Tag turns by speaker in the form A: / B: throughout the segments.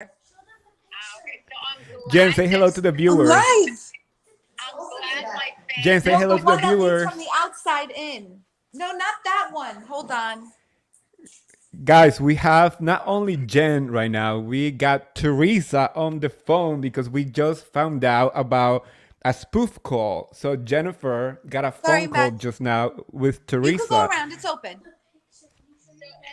A: Okay, so I'm
B: Jen,
A: glad
B: say hello
A: that
B: to the
C: I'm
B: viewers.
C: live.
A: I'm glad my
B: Jen,
A: fans
B: say
C: No,
A: are
C: the
B: hello to the
C: one that leads
B: viewers.
C: from the outside in. No, not that one. Hold on.
B: Guys, we have not only Jen right now, we got Teresa on the phone because we just found out about a spoof call. So Jennifer got a
C: Sorry,
B: phone call
C: Matt.
B: just now with
C: You could go
B: Teresa.
C: around. It's open.
A: so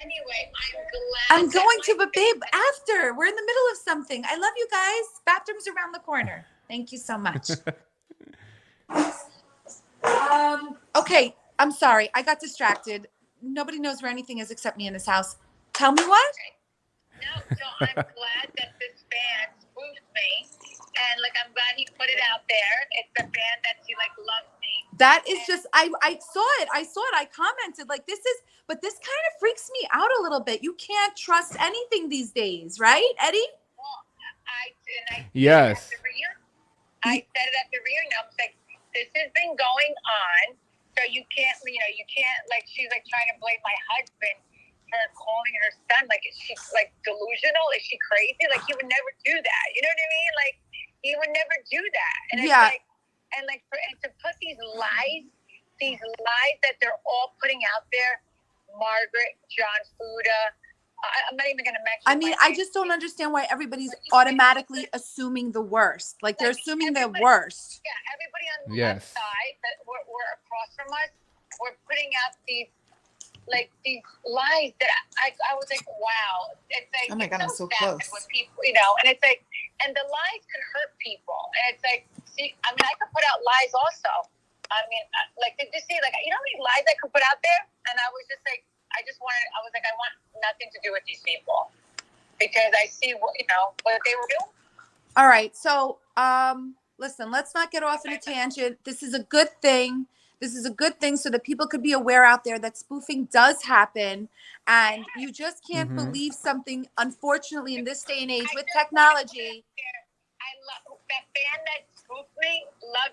A: anyway, I'm glad
C: I'm
A: that
C: going
A: my
C: to, but babe,
A: fans
C: after. We're in the middle of something. I love you guys. Bathroom's around the corner. Thank you so much. Okay, I'm sorry. I got distracted. Nobody knows where anything is except me in this house. Tell me what?
A: no, so I'm glad that this fan spoofed me. And like I'm glad he put it out there. It's the fan that she like loves me.
C: That is just I saw it. I saw it. I commented like this is but this kind of freaks me out a little bit. You can't trust anything these days, right, Eddie?
A: Well, I said it at
B: Yes.
A: the reunion. I said it at the reunion. I was like, this has been going on, so you can't like she's like trying to blame my husband for calling her son. Like, is she like delusional? Is she crazy? Like, he would never do that. You know what I mean? Like, he would never do that. And it's
C: Yeah.
A: like, and to put these lies that they're all putting out there, Margaret, John Fuda. I'm not even going to mention.
C: I mean, I just don't understand why everybody's automatically assuming the worst. Like they're assuming the worst.
A: Yeah, everybody on the left
B: Yes.
A: side that we're across from us, we're putting out these lies that I was like, wow. It's like,
C: Oh my God, I'm so
A: sad
C: close.
A: when people, and it's like, and the lies can hurt people. And it's like, see, I mean, I could put out lies also. I mean, like, did you see, like, you know how many lies I could put out there? And I was just like, I was like, I want nothing to do with these people because I see what they were doing.
C: All right. So, listen, let's not get off in a tangent. This is a good thing. This is a good thing so that people could be aware out there that spoofing does happen. And you just can't believe something, unfortunately, in this day and age with technology.
A: I love that fan that spoofed me. Love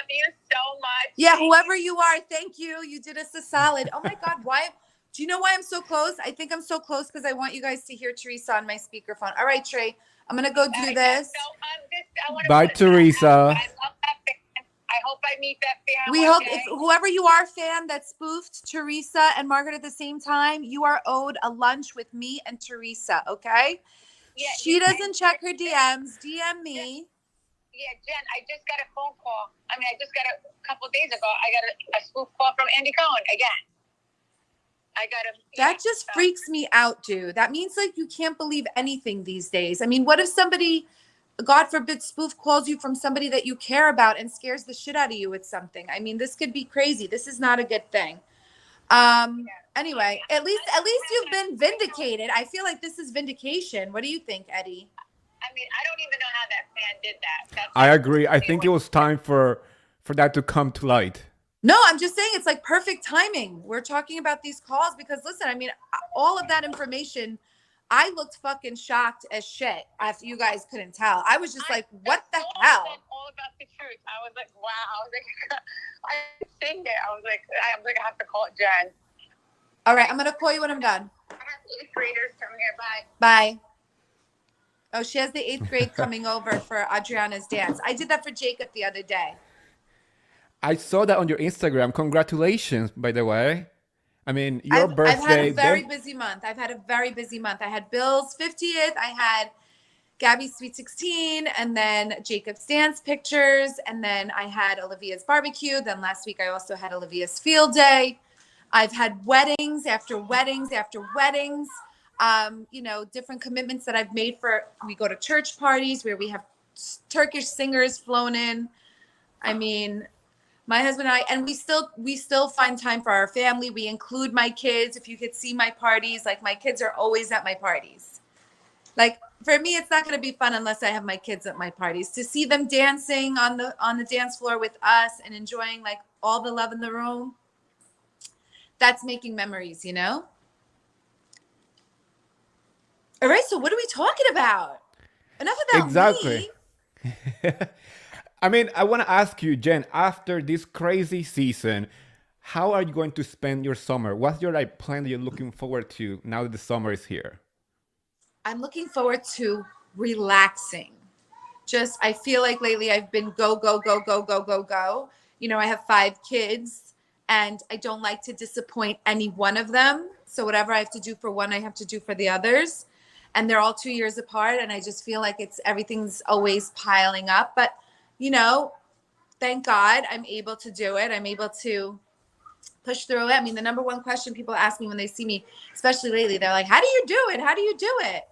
A: you so much.
C: Yeah, whoever you are, thank you. You did us a solid. Oh my God, why? Do you know why I'm so close? I think I'm so close because I want you guys to hear Teresa on my speakerphone. All right, Trey, I'm gonna go do this.
A: So I want to
B: Bye, Teresa.
A: I love that fan. I hope I meet that fan.
C: We
A: one
C: hope
A: day.
C: if whoever you are, fan that spoofed Teresa and Margaret at the same time, you are owed a lunch with me and Teresa. Okay?
A: Yeah,
C: She doesn't check her DMs. DM me.
A: Yeah, Jen, I just got a phone call. I mean, I just got a couple of days ago. I got a spoof call from Andy Cohen again. I got a.
C: That just freaks me out, dude. That means like you can't believe anything these days. I mean, what if somebody, God forbid, spoof calls you from somebody that you care about and scares the shit out of you with something? I mean, this could be crazy. This is not a good thing. Anyway, at least you've been vindicated. I feel like this is vindication. What do you think, Eddie?
A: I mean, I don't even know how that fan did that.
B: I agree. I think it was time for that to come to light.
C: No, I'm just saying it's like perfect timing. We're talking about these calls because listen, I mean, all of that information, I looked fucking shocked as shit. If you guys couldn't tell, I was just like, what the hell?
A: All about the truth. I was like, wow. I was like, I sing it. I was like, I have to call Jen.
C: All right, I'm gonna call you when I'm done.
A: I have 8th graders coming here. Bye.
C: Bye. Oh, she has the 8th grade coming over for Adriana's dance. I did that for Jacob the other day.
B: I saw that on your Instagram. Congratulations, by the way. I mean, your birthday.
C: I've had a very busy month. I had Bill's 50th. I had Gabby's Sweet 16, and then Jacob's dance pictures, and then I had Olivia's barbecue. Then last week I also had Olivia's field day. I've had weddings after weddings after weddings. Different commitments that I've made we go to church parties where we have Turkish singers flown in. I mean, my husband and I, and we still find time for our family. We include my kids. If you could see my parties, like my kids are always at my parties. Like for me, it's not going to be fun unless I have my kids at my parties. To see them dancing on the dance floor with us and enjoying like all the love in the room, that's making memories, you know? All right, so what are we talking about? Enough about
B: Exactly.
C: me.
B: I mean, I want to ask you, Jen, after this crazy season, how are you going to spend your summer? What's your plan that you're looking forward to now that the summer is here?
C: I'm looking forward to relaxing. Just, I feel like lately I've been go, go, go, go, go, go, go. You know, I have 5 kids and I don't like to disappoint any one of them. So whatever I have to do for one, I have to do for the others. And they're all 2 years apart. And I just feel like everything's always piling up. But, you know, thank God I'm able to do it. I'm able to push through it. I mean, the number one question people ask me when they see me, especially lately, they're like, how do you do it? How do you do it?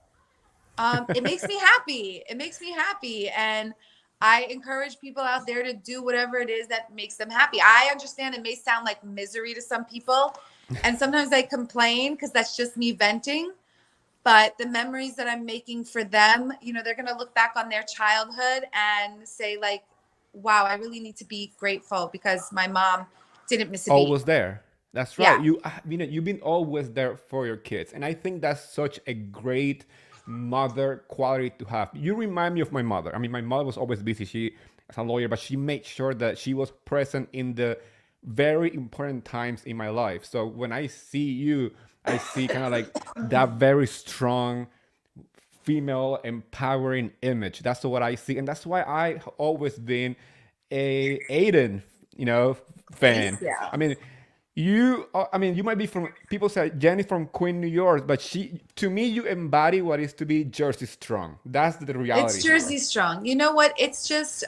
C: It makes me happy. It makes me happy. And I encourage people out there to do whatever it is that makes them happy. I understand it may sound like misery to some people. And sometimes I complain because that's just me venting. But the memories that I'm making for them, you know, they're going to look back on their childhood and say like, wow, I really need to be grateful because my mom didn't miss a beat.
B: Always there. That's right.
C: Yeah.
B: You've been always there for your kids, and I think that's such a great mother quality to have. You remind me of my mother. I mean, my mother was always busy. She as a lawyer, but she made sure that she was present in the very important times in my life. So when I see you, I see kind of like that very strong female empowering image. That's what I see, and that's why I always been a Aydin, fan.
C: Yeah.
B: I mean, you might be from, people say Jenny from Queen, New York, but to me, you embody what is to be Jersey strong. That's the reality.
C: It's Jersey strong. You know what? It's just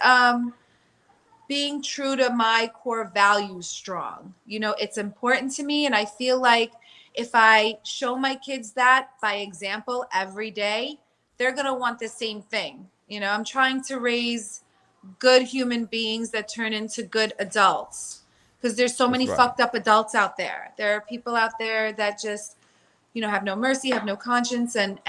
C: being true to my core values strong. You know, it's important to me. And I feel like if I show my kids that by example every day, they're going to want the same thing. You know, I'm trying to raise good human beings that turn into good adults, because there's so many fucked up adults out there. There are people out there that just, you know, have no mercy, have no conscience, and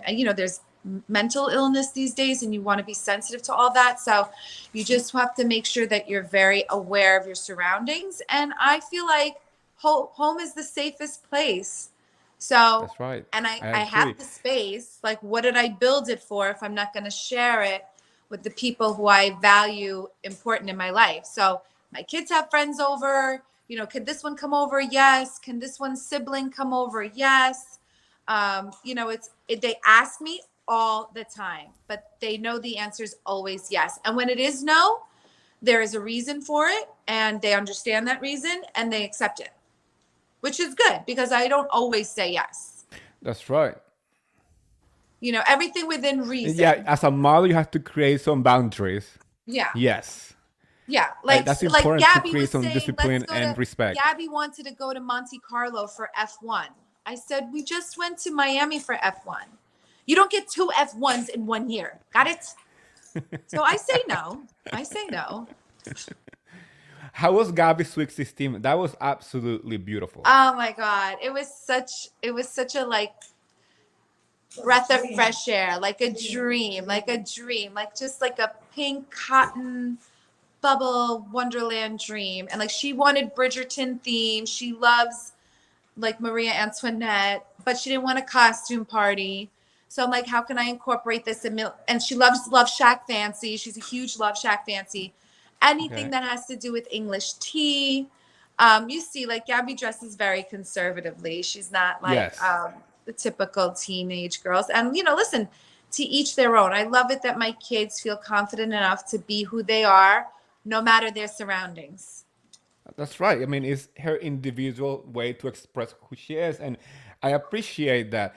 C: you know, there's mental illness these days, and you want to be sensitive to all that. So you just have to make sure that you're very aware of your surroundings. And I feel like home is the safest place. So
B: that's right.
C: And I have the space. Like, what did I build it for if I'm not going to share it with the people who I value important in my life? So my kids have friends over. You know, could this one come over? Yes. Can this one sibling come over? Yes. You know, they ask me all the time, but they know the answer is always yes. And when it is no, there is a reason for it, and they understand that reason and they accept it, which is good, because I don't always say yes.
B: That's right.
C: You know, everything within reason.
B: Yeah, as a mother, you have to create some boundaries.
C: Yeah.
B: Yes.
C: Yeah, like
B: that's important,
C: like Gabby
B: to create
C: was
B: some
C: saying,
B: discipline and respect.
C: Gabby wanted to go to Monte Carlo for F1. I said, we just went to Miami for F1. You don't get 2 F1s in 1 year. Got it? So I say no. I say no.
B: How was Gabby's Sweet 16? That was absolutely beautiful.
C: Oh my God. It was such a like breath of fresh air, like a dream, like just like a pink cotton bubble wonderland dream. And like, she wanted Bridgerton theme. She loves like Maria Antoinette, but she didn't want a costume party. So I'm like, how can I incorporate this? And she loves Love Shack Fancy. She's a huge Love Shack Fancy. Anything that has to do with English tea. You see, like, Gabby dresses very conservatively. She's not like the typical teenage girls. And, you know, listen, to each their own. I love it that my kids feel confident enough to be who they are, no matter their surroundings.
B: That's right. I mean, it's her individual way to express who she is, and I appreciate that.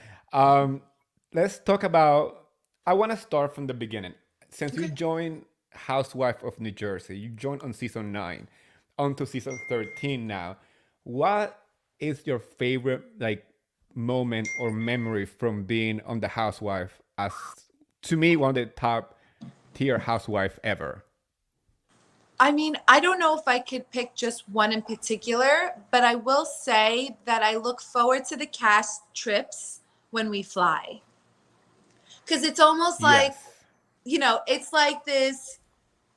B: Let's talk about, I want to start from the beginning. Since you joined Housewife of New Jersey, you joined on season 9, on to season 13 now. What is your favorite like moment or memory from being on the Housewife, as to me one of the top tier housewife ever?
C: I mean, I don't know if I could pick just one in particular, but I will say that I look forward to the cast trips when we fly. Because it's almost like, you know, it's like this,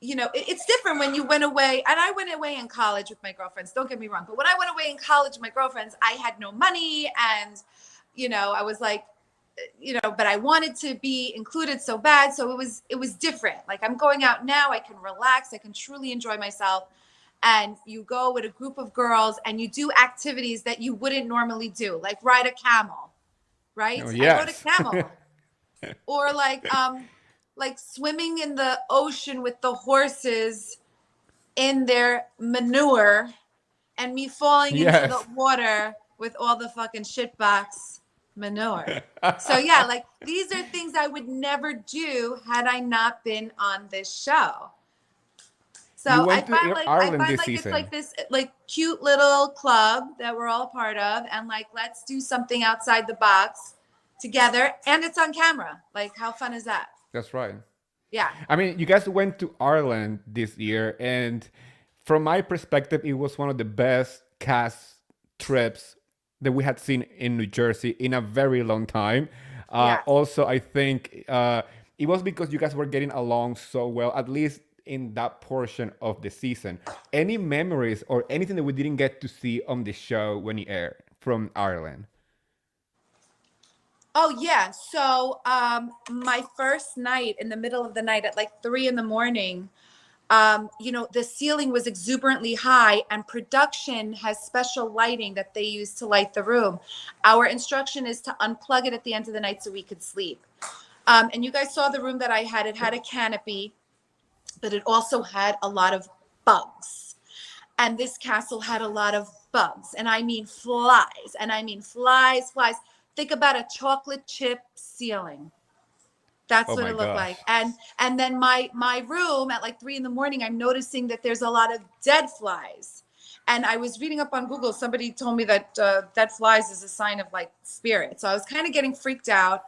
C: you know, it's different when you went away. And I went away in college with my girlfriends. Don't get me wrong. But when I went away in college with my girlfriends, I had no money. And, you know, I was like, you know, but I wanted to be included so bad. So it was different. Like, I'm going out now, I can relax, I can truly enjoy myself. And you go with a group of girls and you do activities that you wouldn't normally do, like ride a camel, right?
B: Oh, yes.
C: I rode a camel. or like swimming in the ocean with the horses in their manure, and me falling into the
B: Yes.
C: water with all the fucking shitbox manure. So yeah, like these are things I would never do had I not been on this show.
B: You
C: So
B: went to
C: I
B: Ireland
C: find
B: this
C: like it's
B: season.
C: like this like cute little club that we're all a part of, and like let's do something outside the box together, and it's on camera. Like how fun is that?
B: That's right.
C: Yeah.
B: I mean, you guys went to Ireland this year, and from my perspective, it was one of the best cast trips that we had seen in New Jersey in a very long time.
C: Yeah.
B: Also, I think it was because you guys were getting along so well, at least in that portion of the season. Any memories or anything that we didn't get to see on the show when it aired from Ireland?
C: Oh yeah. So my first night, in the middle of the night at like 3 a.m, the ceiling was exuberantly high, and production has special lighting that they use to light the room. Our instruction is to unplug it at the end of the night so we could sleep. And you guys saw the room that I had. It had a canopy, but it also had a lot of bugs. And this castle had a lot of bugs. And I mean flies. And I mean flies, flies. Think about a chocolate chip ceiling. That's
B: Oh
C: what
B: my
C: it looked
B: gosh.
C: like. And then my room at like 3 a.m, I'm noticing that there's a lot of dead flies. And I was reading up on Google. Somebody told me that dead flies is a sign of like spirit. So I was kind of getting freaked out.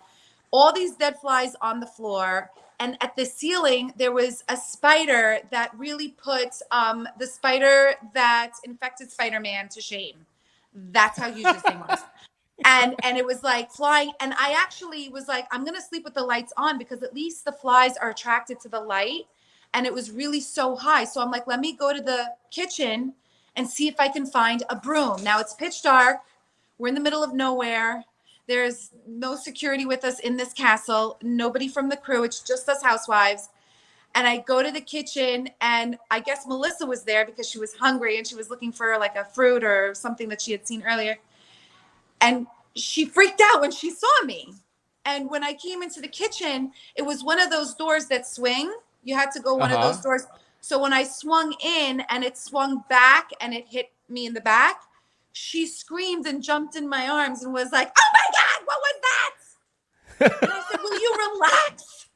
C: All these dead flies on the floor. And at the ceiling, there was a spider that really put the spider that infected Spider-Man to shame. That's how huge this thing was. And it was like flying, and I actually was like, I'm gonna sleep with the lights on because at least the flies are attracted to the light. And it was really so high, so I'm like, let me go to the kitchen and see if I can find a broom. Now it's pitch dark, we're in the middle of nowhere, there's no security with us in this castle, nobody from the crew, it's just us housewives. And I go to the kitchen, and I guess Melissa was there because she was hungry and she was looking for like a fruit or something that she had seen earlier. And she freaked out when she saw me. And when I came into the kitchen, it was one of those doors that swing. You had to go one of those
B: Uh-huh.
C: doors. So when I swung in and it swung back and it hit me in the back, she screamed and jumped in my arms and was like, "Oh my God, what was that?" And I said, "Will you relax?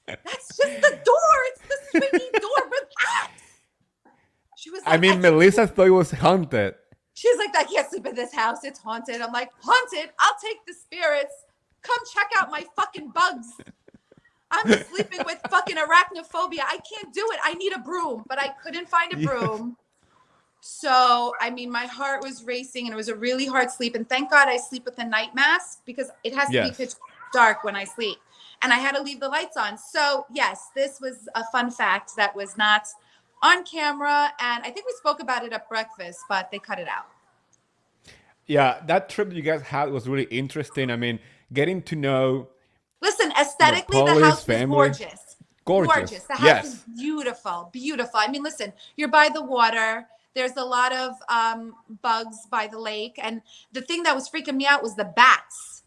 C: That's just the door. It's the swinging door. Relax." She was
B: I
C: like,
B: mean, Melissa thought it was haunted.
C: she's like, "I can't sleep in this house. It's haunted." I'm like, "Haunted? I'll take the spirits. Come check out my fucking bugs. I'm sleeping with fucking arachnophobia. I can't do it. I need a broom." But I couldn't find a broom. So, I mean, my heart was racing and it was a really hard sleep. And thank God I sleep with a night mask because it has to be
B: Yes.
C: pitch dark when I sleep. And I had to leave the lights on. So, yes, this was a fun fact that was not on camera. And I think we spoke about it at breakfast, but they cut it out.
B: Yeah, that trip you guys had was really interesting. I mean, getting to know
C: Listen, aesthetically, the
B: Paula's
C: house was
B: family.
C: gorgeous.
B: Gorgeous.
C: The house
B: Yes.
C: is beautiful, beautiful. I mean, listen, you're by the water. There's a lot of bugs by the lake. And the thing that was freaking me out was the bats.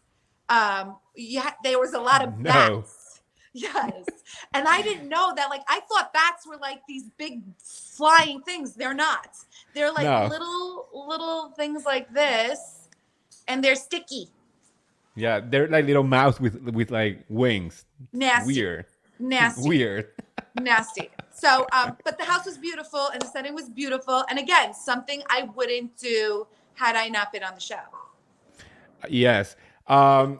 C: Yeah, there was a lot of
B: No.
C: bats. Yes. And I didn't know that. Like, I thought bats were like these big flying things. They're not. They're like
B: No.
C: little things like this, and they're sticky.
B: Yeah, they're like little mouse with like wings.
C: Nasty.
B: Weird.
C: Nasty.
B: Weird.
C: Nasty. So, but the house was beautiful and the setting was beautiful. And again, something I wouldn't do had I not been on the show.
B: Yes.
C: Yeah.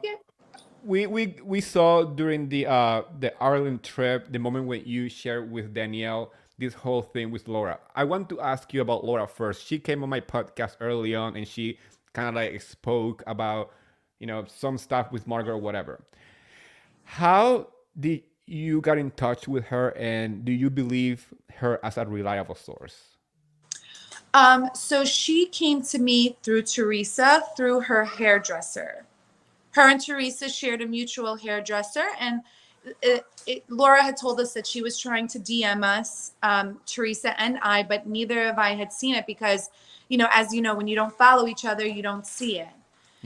B: We saw during the Ireland trip the moment when you shared with Danielle this whole thing with Laura. I want to ask you about Laura first. She came on my podcast early on and she kind of like spoke about, you know, some stuff with Margaret or whatever. How did you got in touch with her, and do you believe her as a reliable source?
C: So she came to me through Teresa, through her hairdresser. Her and Teresa shared a mutual hairdresser, and Laura had told us that she was trying to DM us, Teresa and I, but neither of I had seen it because, you know, as you know, when you don't follow each other, you don't see it.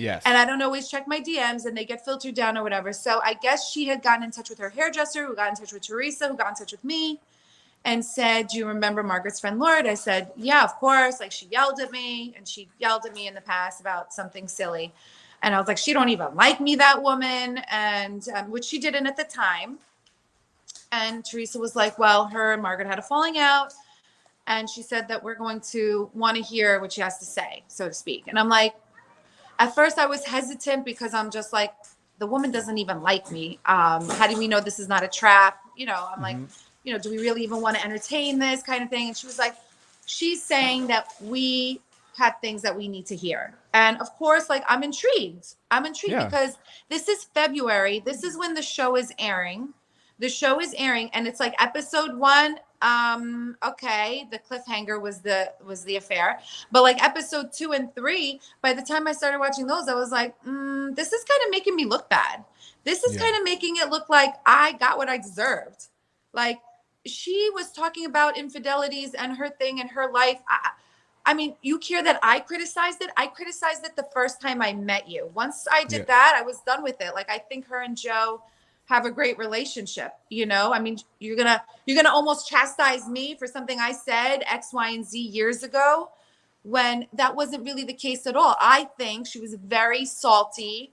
B: Yes.
C: And I don't always check my DMs and they get filtered down or whatever. So I guess she had gotten in touch with her hairdresser, who got in touch with Teresa, who got in touch with me and said, do you remember Margaret's friend Laura? I said, yeah, of course. Like, she yelled at me, and she yelled at me in the past about something silly. And I was like, she don't even like me, that woman. And which she didn't at the time. And Teresa was like, well, her and Margaret had a falling out. And she said that we're going to want to hear what she has to say, so to speak. And I'm like, at first I was hesitant because I'm just like, the woman doesn't even like me. How do we know this is not a trap? You know, I'm like, you know, do we really even want to entertain this kind of thing? And she was like, she's saying that we had things that we need to hear. And of course, like, I'm intrigued. Because this is February. This is when the show is airing. The show is airing, and it's like episode 1. Okay, the cliffhanger was the affair, but like episode 2 and 3, by the time I started watching those, I was like, this is kind of making me look bad. This is kind of making it look like I got what I deserved. Like, she was talking about infidelities and her thing in her life. I mean, you care that I criticized it? I criticized it the first time I met you. Once I did that, I was done with it. Like, I think her and Joe have a great relationship. You know, I mean, you're gonna almost chastise me for something I said X, Y, and Z years ago, when that wasn't really the case at all. I think she was very salty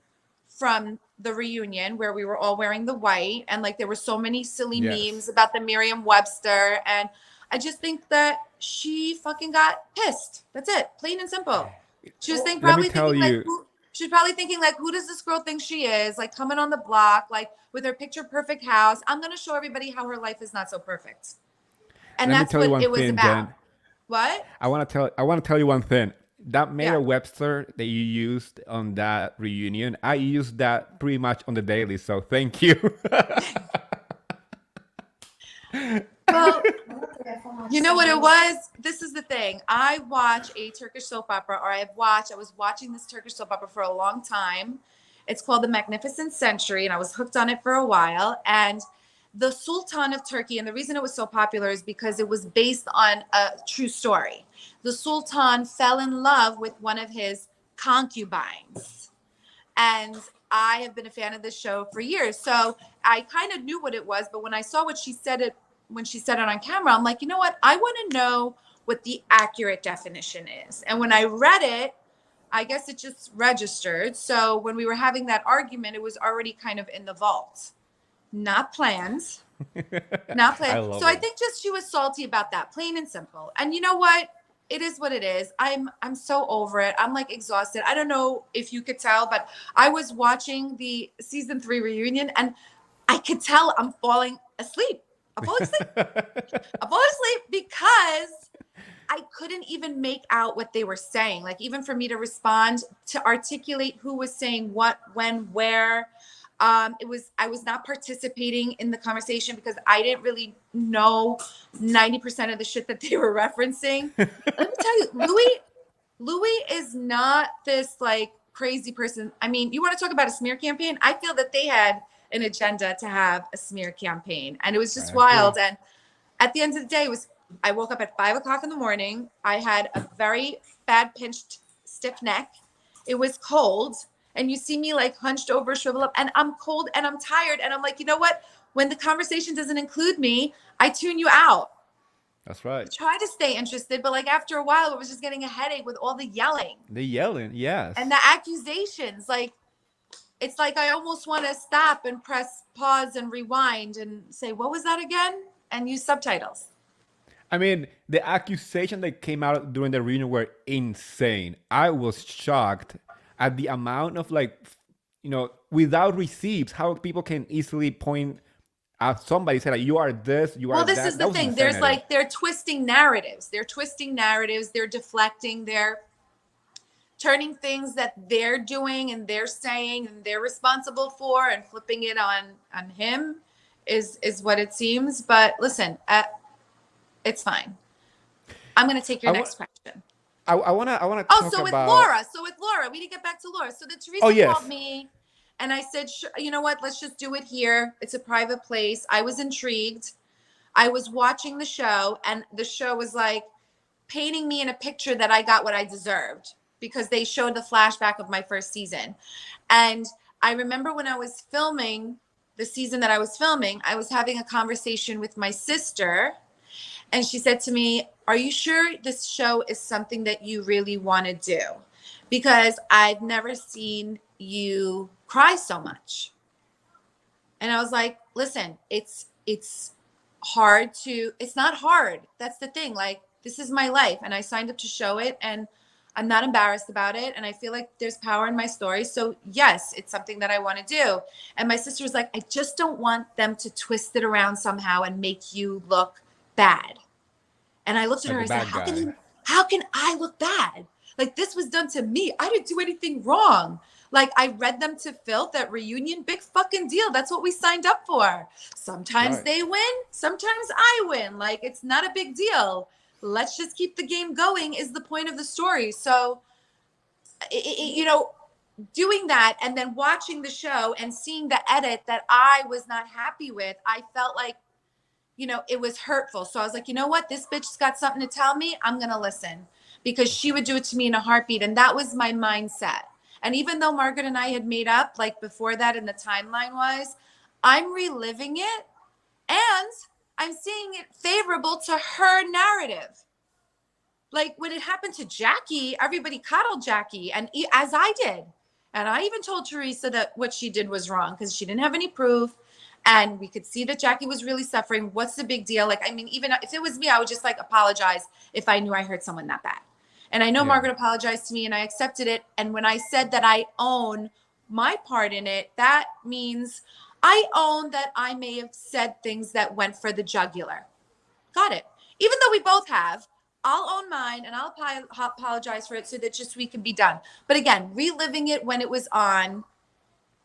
C: from the reunion where we were all wearing the white, and like there were so many silly memes about the Merriam-Webster, and I just think that she fucking got pissed. That's it, plain and simple. She was probably thinking like, who does this girl think she is? Like, coming on the block, like with her picture perfect house. I'm gonna show everybody how her life is not so perfect. And that's what it was about. Jen. What?
B: I want to tell you one thing. That Merriam-Webster that you used on that reunion, I used that pretty much on the daily. So thank you.
C: Well, you know what it was? This is the thing. I watch a Turkish soap opera, or I was watching this Turkish soap opera for a long time. It's called The Magnificent Century, and I was hooked on it for a while. And the Sultan of Turkey, and the reason it was so popular is because it was based on a true story. The Sultan fell in love with one of his concubines. And I have been a fan of this show for years. So I kind of knew what it was, but when I saw what she said when she said it on camera, I'm like, you know what? I want to know what the accurate definition is. And when I read it, I guess it just registered. So when we were having that argument, it was already kind of in the vault. Not planned. Not planned. I think just she was salty about that, plain and simple. And you know what? It is what it is. I'm so over it. I'm like exhausted. I don't know if you could tell, but I was watching the season 3 reunion and I could tell I'm falling asleep. I'm falling asleep because I couldn't even make out what they were saying. Like, even for me to respond, to articulate who was saying what, when, where. I was not participating in the conversation because I didn't really know 90% of the shit that they were referencing. Let me tell you, Louis is not this like crazy person. I mean, you want to talk about a smear campaign? I feel that they had an agenda to have a smear campaign, and it was just wild. And at the end of the day, I woke up at 5:00 in the morning. I had a very bad pinched stiff neck. It was cold. And you see me like hunched over, shrivel up, and I'm cold and I'm tired. And I'm like, you know what? When the conversation doesn't include me, I tune you out.
B: That's right.
C: I try to stay interested, but like after a while, it was just getting a headache with all the yelling.
B: The yelling, yes.
C: And the accusations. Like, it's like I almost want to stop and press pause and rewind and say, what was that again? And use subtitles.
B: I mean, the accusation that came out during the reunion were insane. I was shocked at the amount of, like, you know, without receipts, how people can easily point at somebody, say like, you are this, you are that.
C: Well, this is the thing. There's like, they're twisting narratives. They're deflecting. They're turning things that they're doing and they're saying and they're responsible for and flipping it on him is what it seems. But listen, it's fine. I'm going to take your next question.
B: I want to talk
C: about... So with Laura, we didn't get back to Laura. So the Teresa called me and I said, you know what? Let's just do it here. It's a private place. I was intrigued. I was watching the show and the show was like painting me in a picture that I got what I deserved. because they showed the flashback of my first season. And I remember when I was filming the season that I was filming, I was having a conversation with my sister, and she said to me, "Are you sure this show is something that you really want to do? Because I've never seen you cry so much." And I was like, listen, it's hard to, it's not hard. That's the thing. Like, this is my life, and I signed up to show it, and I'm not embarrassed about it. And I feel like there's power in my story. So yes, it's something that I want to do. And my sister was like, I just don't want them to twist it around somehow and make you look bad. And I looked at her and I said, how can I look bad? Like, this was done to me. I didn't do anything wrong. Like, I read them to filth at reunion. Big fucking deal. That's what we signed up for. Sometimes they win. Sometimes I win. Like, it's not a big deal. Let's just keep the game going is the point of the story. So, you know, doing that and then watching the show and seeing the edit that I was not happy with, I felt like, you know, it was hurtful. So I was like, you know what? This bitch's got something to tell me. I'm going to listen, because she would do it to me in a heartbeat. And that was my mindset. And even though Margaret and I had made up, like, before that in the timeline wise, I'm reliving it, and I'm seeing it favorable to her narrative. Like, when it happened to Jackie, everybody coddled Jackie, and as I did. And I even told Teresa that what she did was wrong, because she didn't have any proof. And we could see that Jackie was really suffering. What's the big deal? Like, I mean, even if it was me, I would just, like, apologize if I knew I hurt someone that bad. And I know Margaret apologized to me, and I accepted it. And when I said that I own my part in it, that means I own that I may have said things that went for the jugular. Got it. Even though we both have, I'll own mine, and I'll apologize for it so that just we can be done. But again, reliving it when it was on,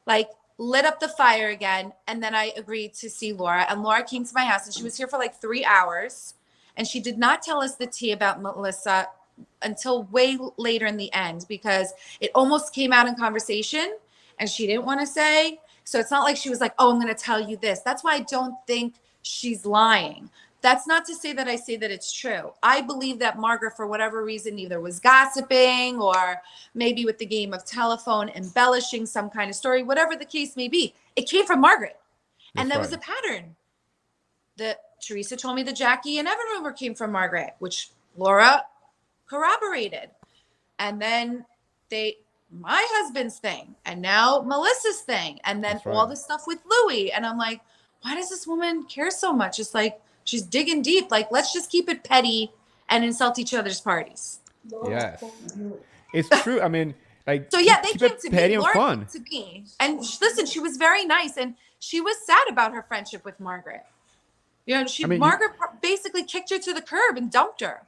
C: like, lit up the fire again. And then I agreed to see Laura, and Laura came to my house, and she was here for like 3 hours, and she did not tell us the tea about Melissa until way later in the end, because it almost came out in conversation and she didn't want to say. So it's not like she was like, oh, I'm going to tell you this. That's why I don't think she's lying. That's not to say that I say that it's true. I believe that Margaret, for whatever reason, either was gossiping or maybe with the game of telephone embellishing some kind of story, whatever the case may be. It came from Margaret. And that was a pattern. Teresa told me the Jackie and Evan rumor came from Margaret, which Laura corroborated. And then my husband's thing, and now Melissa's thing, and then all the stuff with Louis. And I'm like, why does this woman care so much? It's like, she's digging deep. Like, let's just keep it petty and insult each other's parties.
B: Yes, it's true. I mean, like,
C: so yeah, they came to
B: petty
C: me.
B: and
C: Laura
B: fun.
C: came to me, and listen, she was very nice, and she was sad about her friendship with Margaret. You know, Margaret basically kicked her to the curb and dumped her.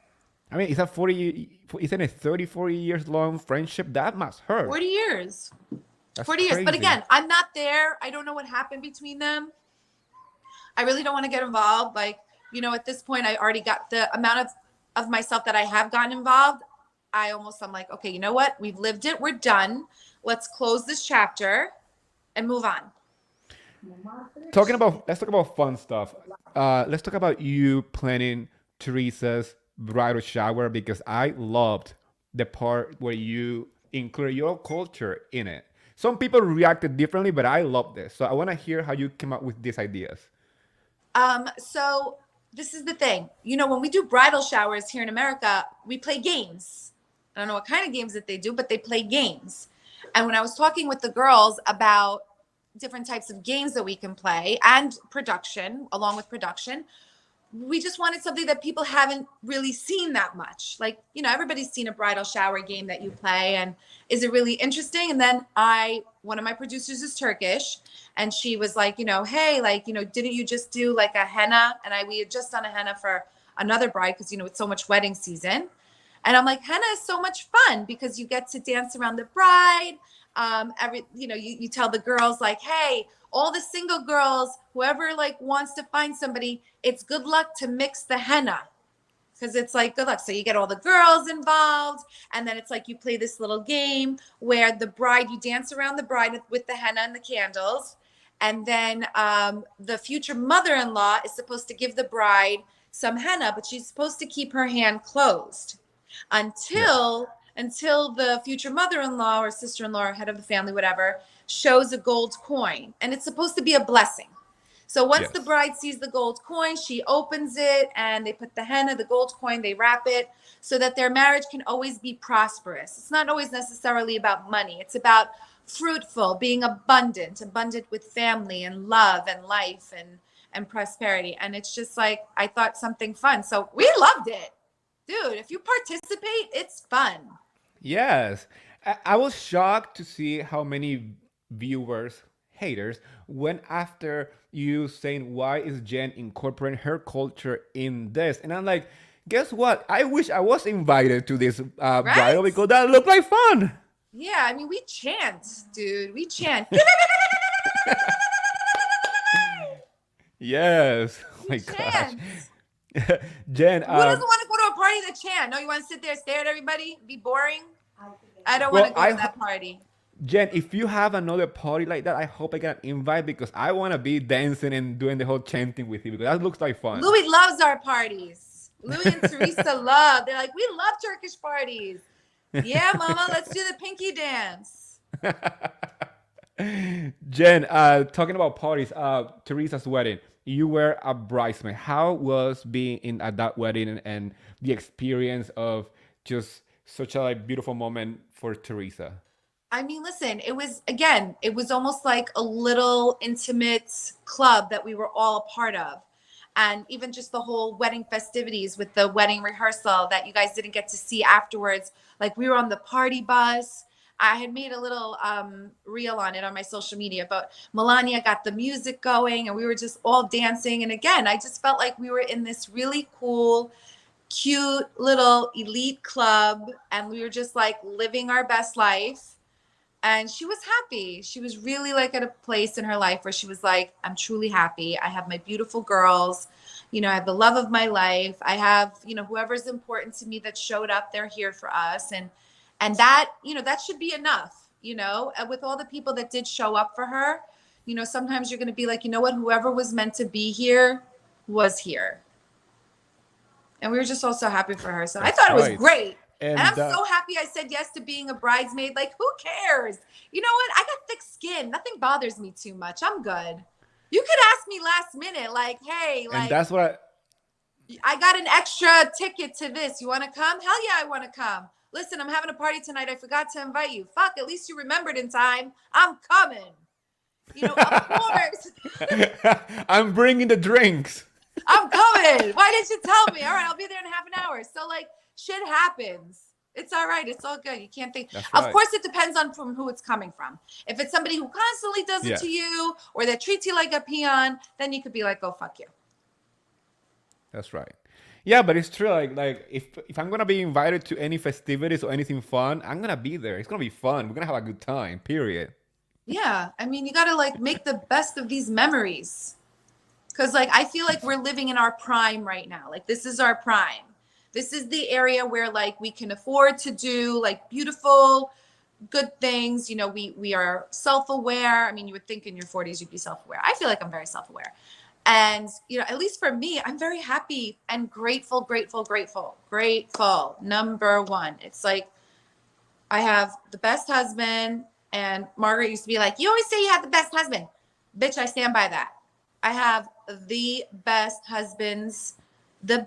B: I mean, isn't it 30, 40 years long friendship? That must hurt.
C: 40 years.
B: That's
C: 40 years.
B: crazy.
C: But again, I'm not there. I don't know what happened between them. I really don't want to get involved. Like, you know, at this point, I already got the amount of myself that I have gotten involved. I'm like, okay, you know what? We've lived it. We're done. Let's close this chapter and move on.
B: Let's talk about fun stuff. Let's talk about you planning Teresa's bridal shower, because I loved the part where you include your culture in it. Some people reacted differently, but I love this. So I want to hear how you came up with these ideas.
C: So this is the thing. You know, when we do bridal showers here in America, we play games. I don't know what kind of games that they do, but they play games. And when I was talking with the girls about different types of games that we can play and production, along with production, we just wanted something that people haven't really seen that much. Like, you know, everybody's seen a bridal shower game that you play, and is it really interesting? And then one of my producers is Turkish, and she was like, you know, hey, like, you know, didn't you just do like a henna? And we had just done a henna for another bride, because, you know, it's so much wedding season. And I'm like, henna is so much fun because you get to dance around the bride. You tell the girls like, hey, all the single girls, whoever like wants to find somebody, it's good luck to mix the henna, because it's like good luck. So you get all the girls involved, and then it's like you play this little game where you dance around the bride with the henna and the candles, and then the future mother-in-law is supposed to give the bride some henna, but she's supposed to keep her hand closed until until the future mother-in-law or sister-in-law or head of the family, whatever, shows a gold coin. And it's supposed to be a blessing. So once the
B: Yes.
C: bride sees the gold coin, she opens it and they put the henna, the gold coin, they wrap it so that their marriage can always be prosperous. It's not always necessarily about money. It's about fruitful, being abundant with family and love and life and prosperity. And it's just like, I thought something fun. So we loved it. Dude, if you participate, it's fun.
B: Yes. I was shocked to see how many viewers, haters, went after you saying, why is Jen incorporating her culture in this? And I'm like, guess what? I wish I was invited to this bridal
C: Right?
B: because that looked like fun.
C: Yeah, I mean, we chant, dude. We chant.
B: Yes. Oh
C: We
B: my gosh.
C: chant.
B: Jen,
C: Who doesn't want to go to a party that chant? No, you want to sit there, stare at everybody, be boring? I don't want
B: well,
C: to go to that party.
B: Jen, if you have another party like that, I hope I get an invite because I want to be dancing and doing the whole chanting with you because that looks like fun.
C: Louis loves our parties. Louis and Teresa love. They're like, we love Turkish parties. Yeah, mama, let's do the pinky dance.
B: Jen, talking about parties, Teresa's wedding, you were a bridesmaid. How was being in at that wedding and the experience of just such a like, beautiful moment for Teresa?
C: I mean, listen, it was almost like a little intimate club that we were all a part of. And even just the whole wedding festivities with the wedding rehearsal that you guys didn't get to see afterwards. Like we were on the party bus. I had made a little reel on it on my social media, but Melania got the music going and we were just all dancing. And again, I just felt like we were in this really cool, cute little elite club and we were just like living our best life. And she was happy. She was really like at a place in her life where she was like, I'm truly happy. I have my beautiful girls. You know, I have the love of my life. I have, you know, whoever's important to me that showed up, they're here for us. And that, you know, that should be enough, you know, and with all the people that did show up for her, you know, sometimes you're going to be like, you know what, whoever was meant to be here was here. And we were just all so happy for her. So I
B: That's
C: thought it was
B: right.
C: great. And I'm
B: And
C: so happy I said yes to being a bridesmaid. Like, who cares? You know what? I got thick skin. Nothing bothers me too much. I'm good. You could ask me last minute, like, hey,
B: and
C: like,
B: that's what
C: I got an extra ticket to this. You want to come? Hell yeah, I want to come. Listen, I'm having a party tonight. I forgot to invite you. Fuck, at least you remembered in time. I'm coming. You know, of course.
B: I'm bringing the drinks.
C: I'm coming. Why didn't you tell me? All right, I'll be there in half an hour. So like shit happens. It's all right. It's all good. You can't think.
B: That's
C: Of
B: right.
C: course, it depends on from who it's coming from. If it's somebody who constantly does it
B: Yes.
C: to you or that treats you like a peon, then you could be like, go fuck you.
B: That's right. Yeah, but it's true. Like if I'm gonna be invited to any festivities or anything fun, I'm gonna be there. It's gonna be fun. We're gonna have a good time. Period.
C: Yeah. I mean, you got to like make the best of these memories. Cause like, I feel like we're living in our prime right now. Like this is our prime. This is the area where like we can afford to do like beautiful, good things. You know, we are self-aware. I mean, you would think in your 40s you'd be self-aware. I feel like I'm very self-aware. And, you know, at least for me, I'm very happy and grateful. Number one. It's like I have the best husband. And Margaret used to be like, you always say you have the best husband. Bitch, I stand by that. I have the best husband, good,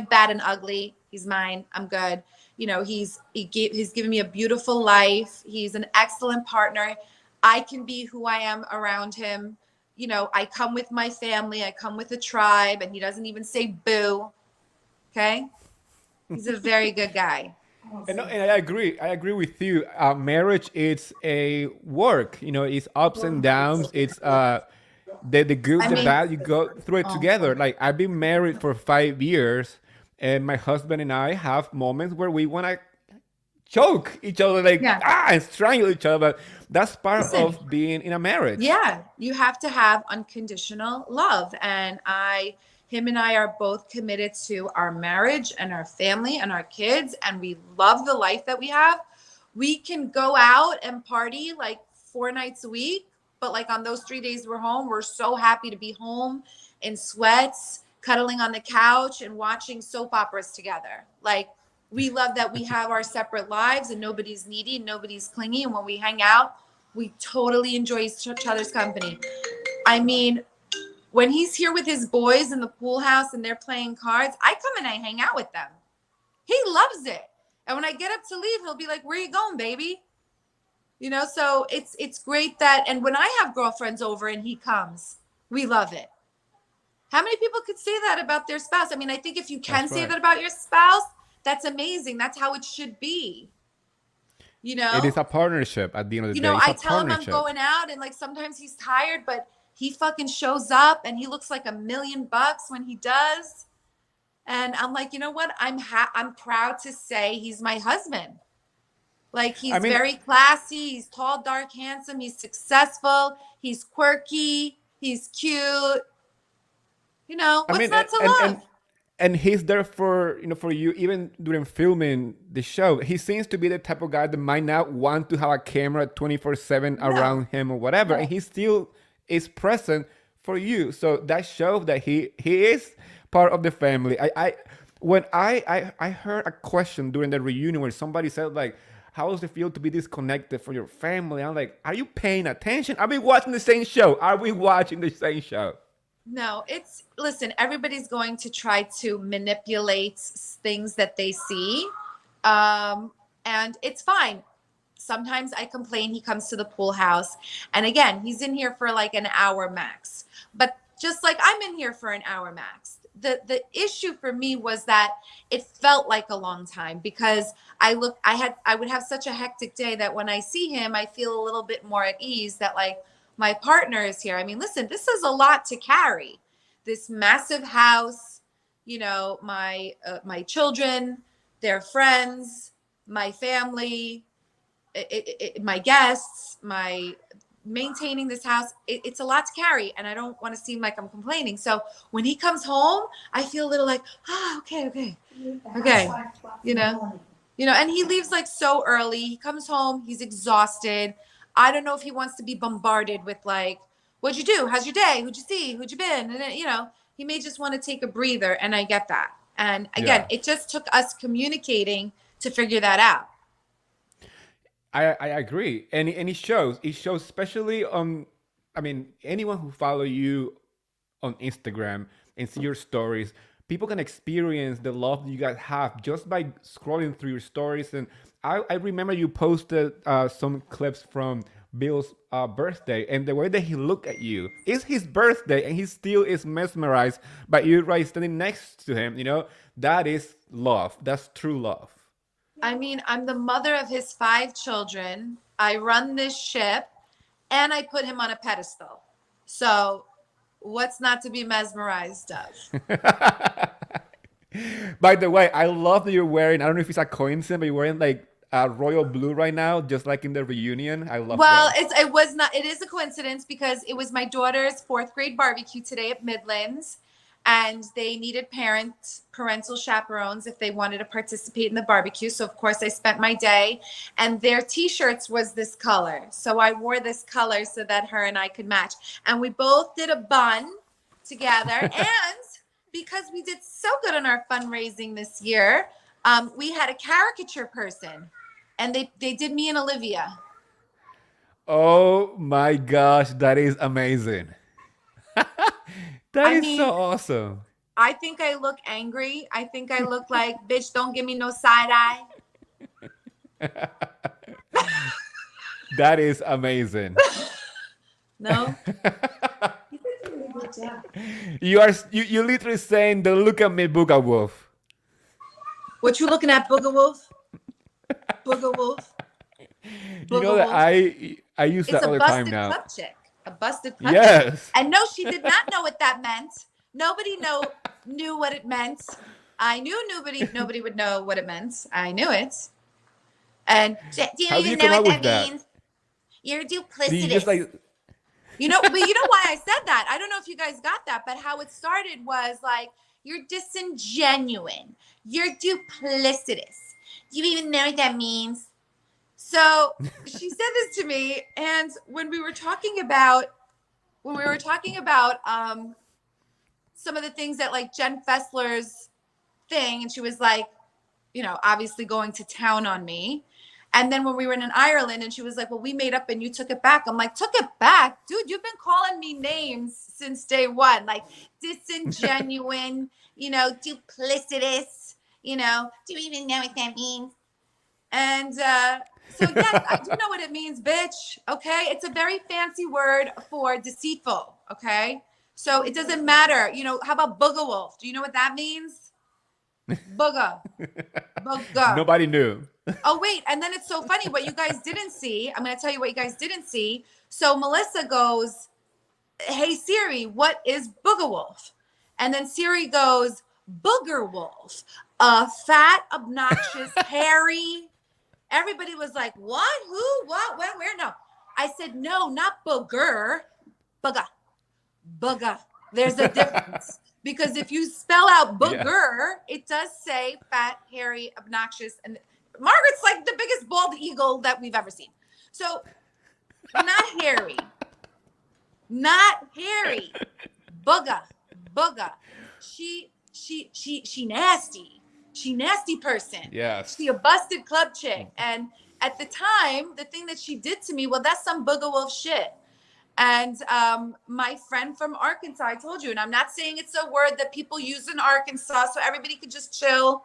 C: bad, and ugly. He's mine. I'm good. You know, he's given me a beautiful life. He's an excellent partner. I can be who I am around him. You know, I come with my family. I come with a tribe, and he doesn't even say boo. Okay? He's a very good guy.
B: And I agree. I agree with you. Marriage is a work. You know, it's ups and downs. It's the good,
C: I
B: the
C: mean-
B: bad. You go through it together. Like I've been married for 5 years, and my husband and I have moments where we want to choke each other, like
C: Yeah.
B: and strangle each other. But that's part
C: Listen.
B: of being in a marriage.
C: Yeah, you have to have unconditional love. And him and I are both committed to our marriage and our family and our kids. And we love the life that we have. We can go out and party like 4 nights a week. But like on those 3 days we're home, we're so happy to be home in sweats, cuddling on the couch and watching soap operas together. Like We love that we have our separate lives and nobody's needy and nobody's clingy. And when we hang out, we totally enjoy each other's company. I mean, when he's here with his boys in the pool house and they're playing cards, I come and I hang out with them. He loves it. And when I get up to leave, he'll be like, where you going, baby? You know, so it's great that, and when I have girlfriends over and he comes, we love it. How many people could say that about their spouse? I mean, I think if you can say that about your spouse, that's amazing. That's how it should be. You know,
B: it is a partnership at the end of the day.
C: I tell him I'm going out and like sometimes he's tired, but he fucking shows up and he looks like $1,000,000 when he does. And I'm like, you know what? I'm proud to say he's my husband. Like he's very classy. He's tall, dark, handsome. He's successful. He's quirky. He's cute. You know, what's not to love?
B: And he's there for you even during filming the show. He seems to be the type of guy that might not want to have a camera 24/7 around him or whatever, and he still is present for you. So that shows that he is part of the family. When I heard a question during the reunion where somebody said like, how does it feel to be disconnected from your family? I'm like, are you paying attention? Are we watching the same show? Are we watching the same show?
C: No, listen, everybody's going to try to manipulate things that they see. And it's fine. Sometimes I complain he comes to the pool house. And again, he's in here for like an hour max. But just like I'm in here for an hour max. The issue for me was that it felt like a long time because I would have such a hectic day that when I see him, I feel a little bit more at ease that like my partner is here. I mean, listen, this is a lot to carry. This massive house, you know, my children, their friends, my family, my guests, maintaining this house, it's a lot to carry, and I don't want to seem like I'm complaining. So when he comes home, I feel a little like, okay, you know, and he leaves like so early. He comes home, he's exhausted. I don't know if he wants to be bombarded with like, what'd you do? How's your day? Who'd you see? Who'd you been? And then, you know, he may just want to take a breather, and I get that. And again, it just took us communicating to figure that out.
B: I agree, and it shows especially on, I mean, anyone who follow you on Instagram and see your stories, people can experience the love that you guys have just by scrolling through your stories. And I remember you posted some clips from Bill's birthday, and the way that he looked at you, it's his birthday and he still is mesmerized by you right standing next to him. You know, that is love. That's true love.
C: I mean, I'm the mother of his 5 children. I run this ship, and I put him on a pedestal. So what's not to be mesmerized of?
B: By the way, I love that you're wearing, I don't know if it's a coincidence, but you're wearing like royal blue right now, just like in the reunion. I love that.
C: It is a coincidence because it was my daughter's 4th grade barbecue today at Midlands. And they needed parental chaperones if they wanted to participate in the barbecue. So, of course, I spent my day. And their T-shirts was this color. So I wore this color so that her and I could match. And we both did a bun together. And because we did so good on our fundraising this year, we had a caricature person. And they did me and Olivia.
B: Oh, my gosh. That is amazing. That is so awesome.
C: I think I look angry. I think I look like, bitch, don't give me no side eye.
B: That is amazing.
C: No?
B: You literally saying the look at me, Booger Wolf.
C: What you looking at, Booger Wolf? Booger Wolf?
B: You know that I use that all the time now.
C: It's a busted club chick. A busted club.
B: Yes.
C: And no, she did not know what that meant. Nobody knew what it meant. I knew nobody would know what it meant. I knew it. And do you even know what that means? You're duplicitous. You know, but you know why I said that? I don't know if you guys got that, but how it started was like, you're disingenuous. You're duplicitous. Do you even know what that means? So she said this to me, and when we were talking about some of the things that like Jen Fessler's thing, and she was like, obviously going to town on me. And then when we were in Ireland and she was like, well, we made up and you took it back. I'm like, took it back? Dude, you've been calling me names since day one, like disingenuous, duplicitous, do you even know what that means? And so yes, I do know what it means, bitch. Okay. It's a very fancy word for deceitful. Okay. So it doesn't matter. How about booger wolf? Do you know what that means? Booger. Booger.
B: Nobody knew.
C: Oh, wait. And then it's so funny what you guys didn't see. I'm going to tell you what you guys didn't see. So Melissa goes, hey, Siri, what is booger wolf? And then Siri goes, booger wolf, a fat, obnoxious, hairy. Everybody was like, what? Who? What? When? Where? No. I said, no, not booger. Booger. Booger. There's a difference. Because if you spell out booger, it does say fat, hairy, obnoxious. And Margaret's like the biggest bald eagle that we've ever seen. So not hairy. Not hairy. Booger. Booger. She nasty. She nasty person.
B: Yes.
C: She a busted club chick. And at the time, the thing that she did to me, well, that's some booger wolf shit. And my friend from Arkansas, I told you, and I'm not saying it's a word that people use in Arkansas, so everybody could just chill.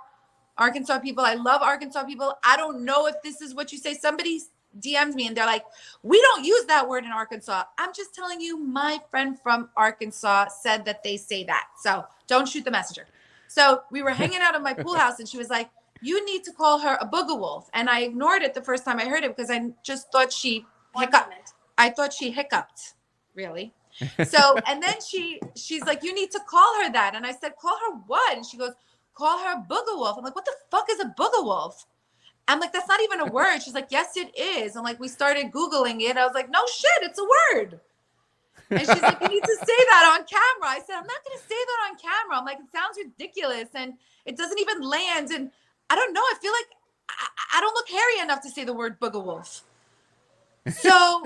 C: Arkansas people, I love Arkansas people. I don't know if this is what you say. Somebody DMs me and they're like, we don't use that word in Arkansas. I'm just telling you, my friend from Arkansas said that they say that. So don't shoot the messenger. So we were hanging out at my pool house and she was like, you need to call her a booger wolf. And I ignored it the first time I heard it because I just thought she hiccuped. I thought she hiccuped, really. So, and then she's like, you need to call her that. And I said, call her what? And she goes, call her booger wolf. I'm like, what the fuck is a booger wolf? I'm like, that's not even a word. She's like, yes, it is. I'm like, we started Googling it. I was like, no shit, it's a word. And she's like, you need to say that on camera. I said, I'm not going to say that on camera. I'm like, it sounds ridiculous. And it doesn't even land. And I don't know. I feel like I don't look hairy enough to say the word booger wolf. So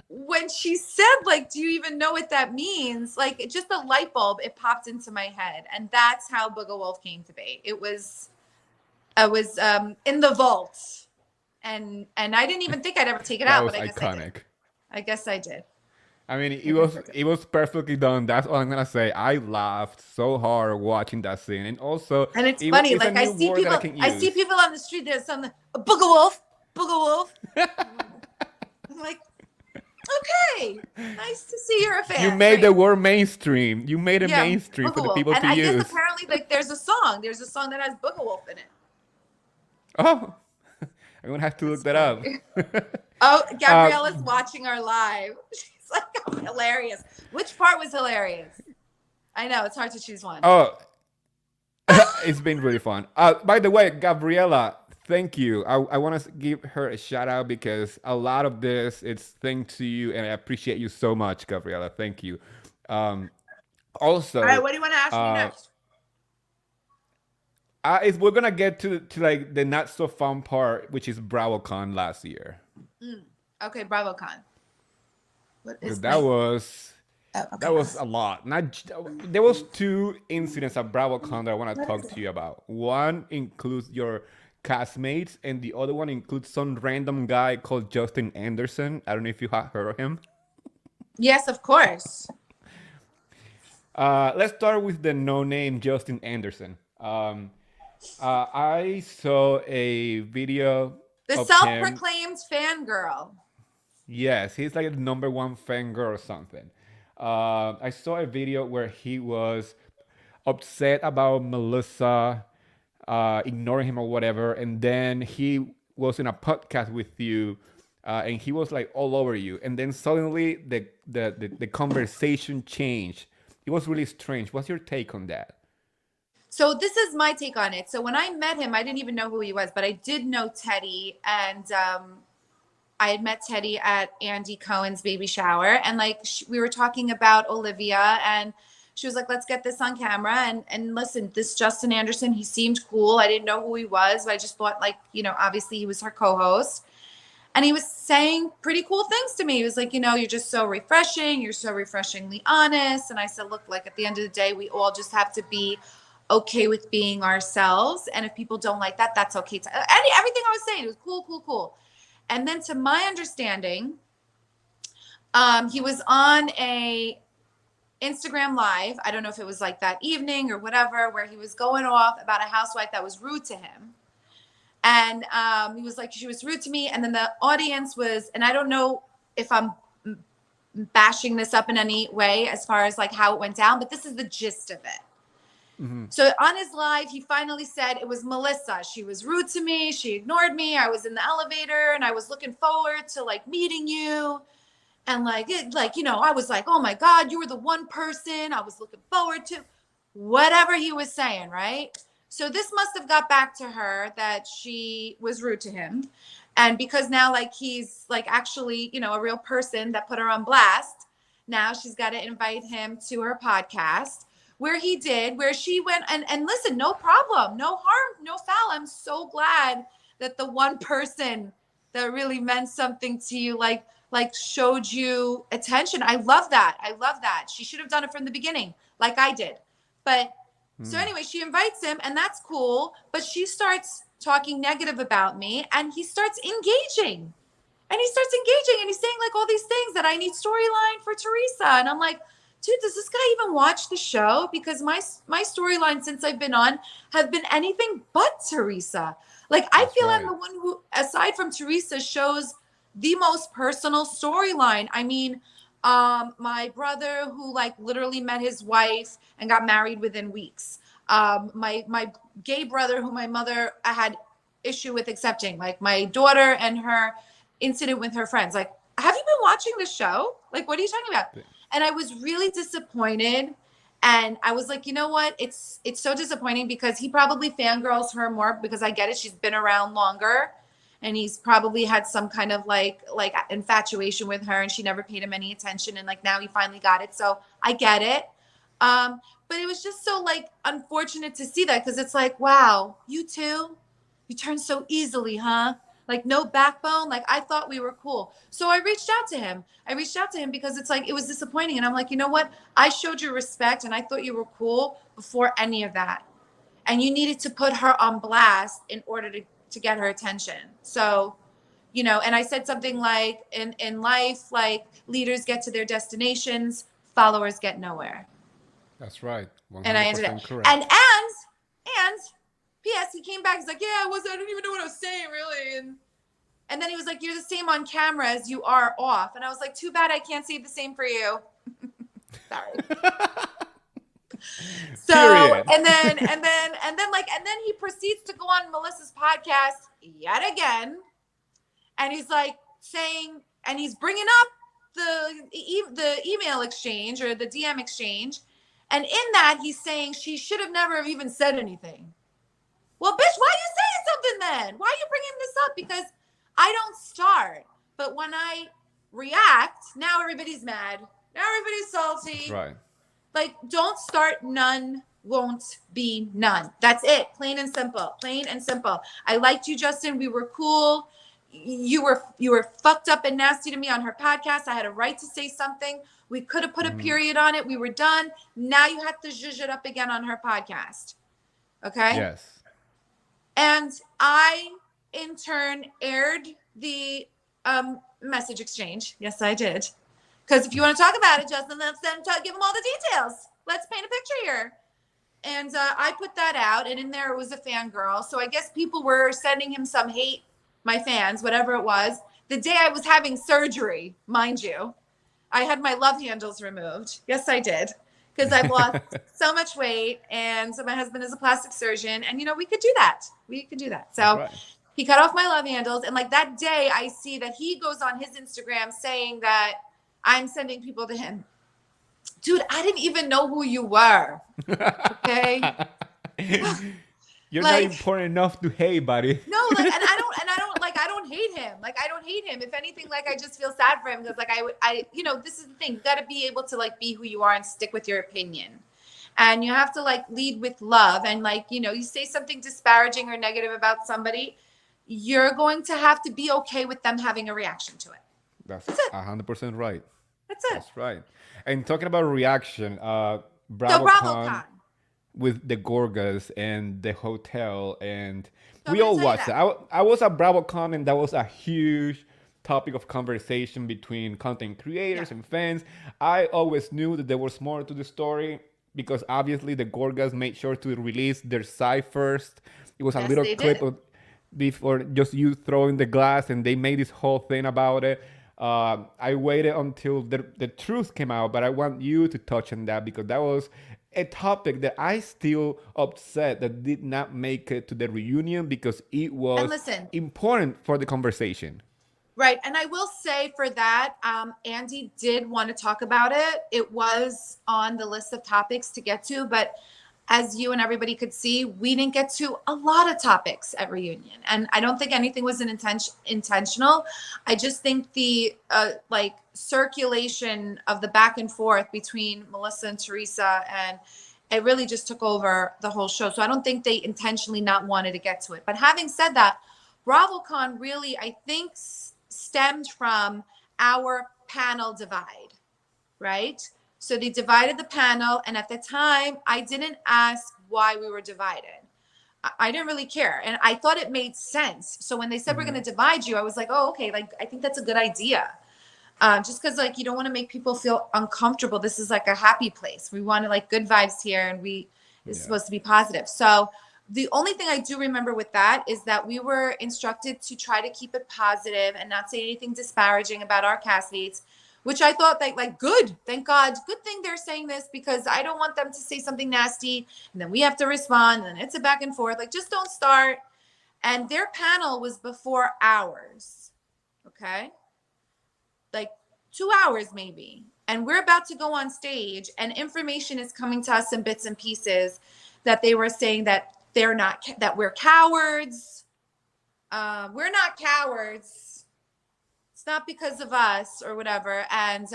C: when she said, like, do you even know what that means? Like, it just a light bulb, it popped into my head. And that's how booger wolf came to be. I was in the vault. And I didn't even think I'd ever take it out.
B: That
C: but
B: was iconic.
C: I guess I did.
B: I mean, it was perfectly done. That's all I'm gonna say. I laughed so hard watching that scene, and also,
C: and it's funny. Like I see people on the street. There's something booger wolf. I'm like, okay, nice to see you're a fan.
B: You made the word mainstream. You made it mainstream for the people to use.
C: And I guess apparently, like, there's a song that has booger wolf in it.
B: Oh, I'm gonna have to look that up.
C: Oh, Gabriella's watching our live. She's like, oh, hilarious. Which part was hilarious? I know, it's hard to choose one.
B: Oh, it's been really fun. By the way, Gabriella, thank you. I want to give her a shout out because a lot of this, it's thanks to you, and I appreciate you so much, Gabriella. Thank you. Also,
C: all right, what do you want to ask me next?
B: We're gonna get to like the not so fun part, which is Bravocon last year.
C: Okay, Bravocon. What is
B: that? Was a lot. There was 2 incidents at Bravocon that I want to talk to you about. One includes your castmates, and the other one includes some random guy called Justin Anderson. I don't know if you have heard of him.
C: Yes, of course.
B: Let's start with the no-name Justin Anderson. I saw a video.
C: The self-proclaimed fangirl.
B: Yes, he's like the #1 fangirl or something. I saw a video where he was upset about Melissa ignoring him or whatever, and then he was in a podcast with you, and he was like all over you, and then suddenly the conversation changed. It was really strange. What's your take on that?
C: So this is my take on it. So when I met him, I didn't even know who he was, but I did know Teddy, and I had met Teddy at Andy Cohen's baby shower, and like we were talking about Olivia, and she was like, let's get this on camera. And listen, this Justin Anderson, he seemed cool. I didn't know who he was, but I just thought, like, obviously he was her co-host. And he was saying pretty cool things to me. He was like, you're just so refreshing. You're so refreshingly honest. And I said, look, like at the end of the day, we all just have to be okay with being ourselves. And if people don't like that, that's okay. Everything I was saying, it was cool. And then to my understanding, he was on a Instagram live. I don't know if it was like that evening or whatever, where he was going off about a housewife that was rude to him. And he was like, she was rude to me. And then the audience was, and I don't know if I'm bashing this up in any way as far as like how it went down, but this is the gist of it. Mm-hmm. So on his live, he finally said, it was Melissa. She was rude to me. She ignored me. I was in the elevator and I was looking forward to like meeting you. And I was like, oh my God, you were the one person I was looking forward to. Whatever he was saying, right? So this must have got back to her that she was rude to him. And because now like he's like actually, a real person that put her on blast, now she's got to invite him to her podcast where she went and listen, no problem, no harm, no foul. I'm so glad that the one person that really meant something to you, like showed you attention. I love that. She should have done it from the beginning, like I did. But so anyway, she invites him and that's cool. But she starts talking negative about me and he starts engaging. And he's saying like all these things that I need storyline for Teresa. And I'm like, dude, does this guy even watch the show? Because my storyline since I've been on have been anything but Teresa. Like I feel right. I'm the one who, aside from Teresa, shows the most personal storyline. I mean, my brother who like literally met his wife and got married within weeks. My gay brother who my mother had issue with accepting, like my daughter and her incident with her friends. Like, have you been watching the show? Like, what are you talking about? And I was really disappointed. And I was like, you know what? It's so disappointing because he probably fangirls her more because I get it. She's been around longer. And he's probably had some kind of like infatuation with her and she never paid him any attention. And like now he finally got it. So I get it. But it was just so like unfortunate to see that because it's like, wow, you too? You turn so easily, huh? Like no backbone. Like I thought we were cool. So I reached out to him. Because it's like, it was disappointing. And I'm like, you know what? I showed you respect and I thought you were cool before any of that. And you needed to put her on blast in order to get her attention. So, and I said something like in life, like leaders get to their destinations, followers get nowhere.
B: That's right. 100%
C: and I ended up
B: correct.
C: And P.S. he came back, he's like, I didn't even know what I was saying really. And then he was like, you're the same on camera as you are off. And I was like, too bad I can't say the same for you. Sorry. So, period. and then he proceeds to go on Melissa's podcast yet again. And he's like saying, and he's bringing up the email exchange or the DM exchange. And in that, he's saying she should have never have even said anything. Well, bitch, why are you saying something then? Why are you bringing this up? Because I don't start. But when I react, now everybody's mad. Now everybody's salty.
B: That's right.
C: Like, don't start, none won't be none. That's it. Plain and simple. Plain and simple. I liked you, Justin. We were cool. You were fucked up and nasty to me on her podcast. I had a right to say something. We could have put a period on it. We were done. Now you have to zhuzh it up again on her podcast. Okay?
B: Yes.
C: And I, in turn, aired the message exchange. Yes, I did. Because if you want to talk about it, Justin, let's then give them all the details. Let's paint a picture here. And I put that out, and in there it was a fangirl. So I guess people were sending him some hate, my fans, whatever it was. The day I was having surgery, mind you, I had my love handles removed. Yes, I did. Because I've lost so much weight, and so my husband is a plastic surgeon, and, we could do that. So right. He cut off my love handles, and like that day, I see that he goes on his Instagram saying that I'm sending people to him. Dude, I didn't even know who you were. Okay.
B: You're not important enough to hate, buddy.
C: No, like, and I don't hate him. Like, I don't hate him. If anything, like, I just feel sad for him because, like, I, this is the thing. You got to be able to, like, be who you are and stick with your opinion. And you have to, like, lead with love. And, like, you say something disparaging or negative about somebody, you're going to have to be okay with them having a reaction to it.
B: That's 100% right.
C: That's it.
B: That's right. And talking about reaction,
C: Bravocon.
B: with the Gorgas and the hotel, and
C: So I'm
B: we
C: gonna
B: all
C: tell you
B: watched it.
C: that.
B: I was at Bravocon, and that was a huge topic of conversation between content
C: Yeah.
B: creators and fans. I always knew that there was more to the story because obviously the Gorgas made sure to release their side first. It was a
C: Yes,
B: little
C: they
B: clip
C: did.
B: of before just you throwing the glass, and they made this whole thing about it. I waited until the truth came out, but I want you to touch on that because that was a topic that I still upset that did not make it to the reunion because it
C: And
B: was
C: listen,
B: important for the conversation.
C: right. And I will say for that, Andy did want to talk about it. It was on the list of topics to get to, but as you and everybody could see, we didn't get to a lot of topics at reunion. And I don't think anything was intentional. I just think the like circulation of the back and forth between Melissa and Teresa, and it really just took over the whole show. So I don't think they intentionally not wanted to get to it. But having said that, Bravocon really, I think, stemmed from our panel divide, right? So they divided the panel. And at the time, I didn't ask why we were divided. I didn't really care. And I thought it made sense. So when they said we're going to divide you, I was like, oh, okay. Like, I think that's a good idea. Just because, like, you don't want to make people feel uncomfortable. This is like a happy place. We want to, like, good vibes here. And it's supposed to be positive. So the only thing I do remember with that is that we were instructed to try to keep it positive and not say anything disparaging about our castmates, which I thought that, like, good, thank God, good thing they're saying this because I don't want them to say something nasty and then we have to respond and it's a back and forth. Like, just don't start. And their panel was before ours, okay? Like 2 hours maybe. And we're about to go on stage and information is coming to us in bits and pieces that they were saying that they're not, that we're cowards. We're not cowards. It's not because of us or whatever. And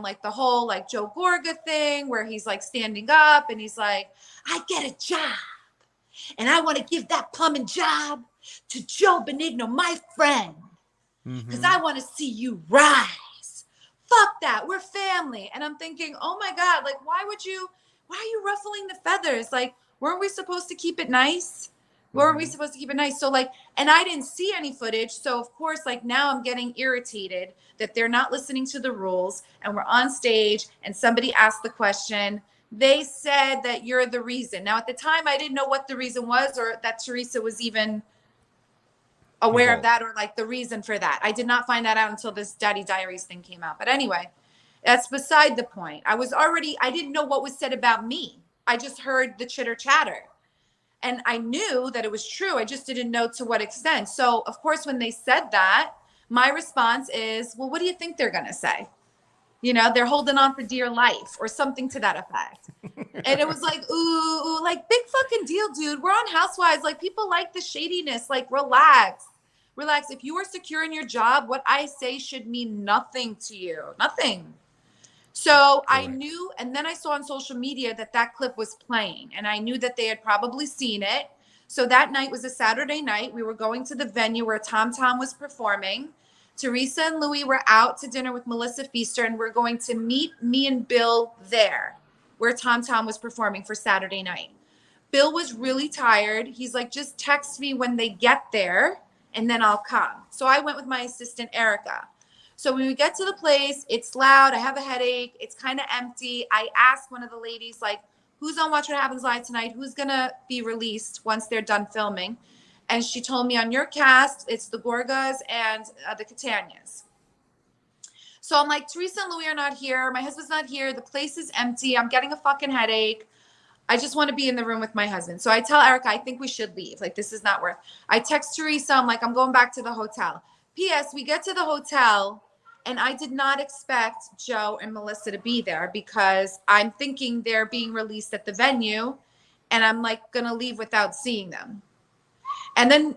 C: like the whole like Joe Gorga thing where he's like standing up and he's like, I get a job and I want to give that plumbing job to Joe Benigno, my friend, because I want to see you rise. Fuck that. We're family. And I'm thinking, oh my God, like, why are you ruffling the feathers? Like, weren't we supposed to keep it nice? Weren't we supposed to keep it nice? So like, and I didn't see any footage. So of course, like now I'm getting irritated that they're not listening to the rules and we're on stage and somebody asked the question. They said that you're the reason. Now at the time, I didn't know what the reason was or that Teresa was even aware of that or like the reason for that. I did not find that out until this Daddy Diaries thing came out. But anyway, that's beside the point. I didn't know what was said about me. I just heard the chitter chatter. And I knew that it was true. I just didn't know to what extent. So, of course, when they said that, my response is, well, what do you think they're going to say? You know, they're holding on for dear life or something to that effect. And it was like, ooh, like big fucking deal, dude. We're on Housewives. Like people like the shadiness. Like relax. If you are secure in your job, what I say should mean nothing to you. Nothing. So I knew, and then I saw on social media that clip was playing, and I knew that they had probably seen it. So that night was a Saturday night. We were going to the venue where Tom Tom was performing. Teresa and Louis were out to dinner with Melissa Feaster, and we're going to meet me and Bill there where Tom Tom was performing for Saturday night. Bill was really tired. He's like, just text me when they get there, and then I'll come. So I went with my assistant, Erica. So when we get to the place, it's loud. I have a headache. It's kind of empty. I asked one of the ladies, like, who's on Watch What Happens Live tonight? Who's going to be released once they're done filming? And she told me on your cast, it's the Gorgas and the Catanias. So I'm like, Teresa and Louis are not here. My husband's not here. The place is empty. I'm getting a fucking headache. I just want to be in the room with my husband. So I tell Erica, I think we should leave. Like, this is not worth. I text Teresa. I'm like, I'm going back to the hotel. P.S. We get to the hotel. And I did not expect Joe and Melissa to be there because I'm thinking they're being released at the venue and I'm like going to leave without seeing them. And then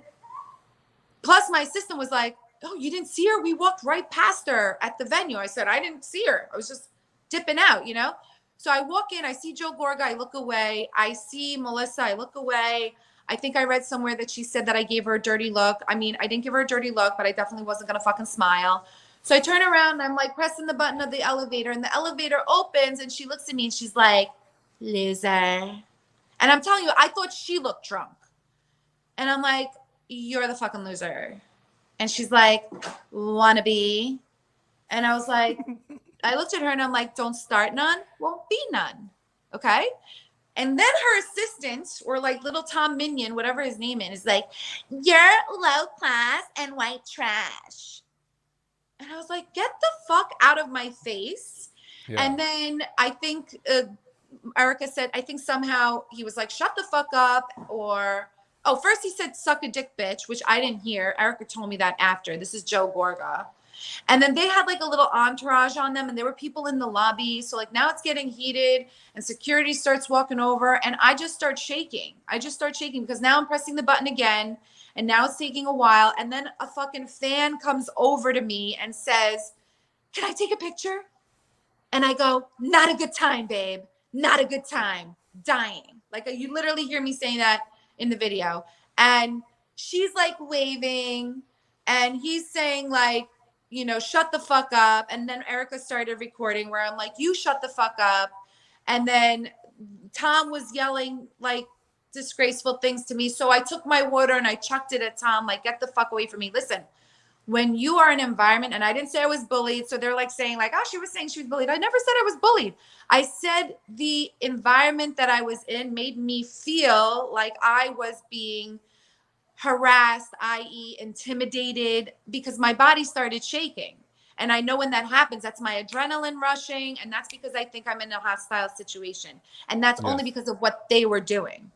C: plus my assistant was like, oh, you didn't see her? We walked right past her at the venue. I said, I didn't see her. I was just dipping out, you know? So I walk in, I see Joe Gorga, I look away. I see Melissa, I look away. I think I read somewhere that she said that I gave her a dirty look. I mean, I didn't give her a dirty look, but I definitely wasn't going to fucking smile. So I turn around and I'm like pressing the button of the elevator and the elevator opens and she looks at me and she's like, loser. And I'm telling you, I thought she looked drunk. And I'm like, you're the fucking loser. And she's like, wannabe. And I was like, I looked at her and I'm like, don't start none, won't be none. Okay. And then her assistant, or like little Tom Minion, whatever his name is like, you're low class and white trash. And I was like, get the fuck out of my face. Yeah. And then I think Erica said, I think somehow he was like, shut the fuck up. Or, oh, first he said, suck a dick, bitch, which I didn't hear. Erica told me that after. This is Joe Gorga. And then they had like a little entourage on them and there were people in the lobby. So like now it's getting heated and security starts walking over and I just start shaking. Because now I'm pressing the button again and now it's taking a while. And then a fucking fan comes over to me and says, can I take a picture? And I go, not a good time, babe. Not a good time. Dying. Like you literally hear me saying that in the video. And she's like waving and he's saying like, you know, shut the fuck up. And then Erica started recording where I'm like, you shut the fuck up. And then Tom was yelling like disgraceful things to me. So I took my water and I chucked it at Tom, like, get the fuck away from me. Listen, when you are in an environment, and I didn't say I was bullied. So they're like saying like, oh, she was saying she was bullied. I never said I was bullied. I said the environment that I was in made me feel like I was being harassed, i.e. intimidated, because my body started shaking. And I know when that happens, that's my adrenaline rushing. And that's because I think I'm in a hostile situation. And that's only because of what they were doing.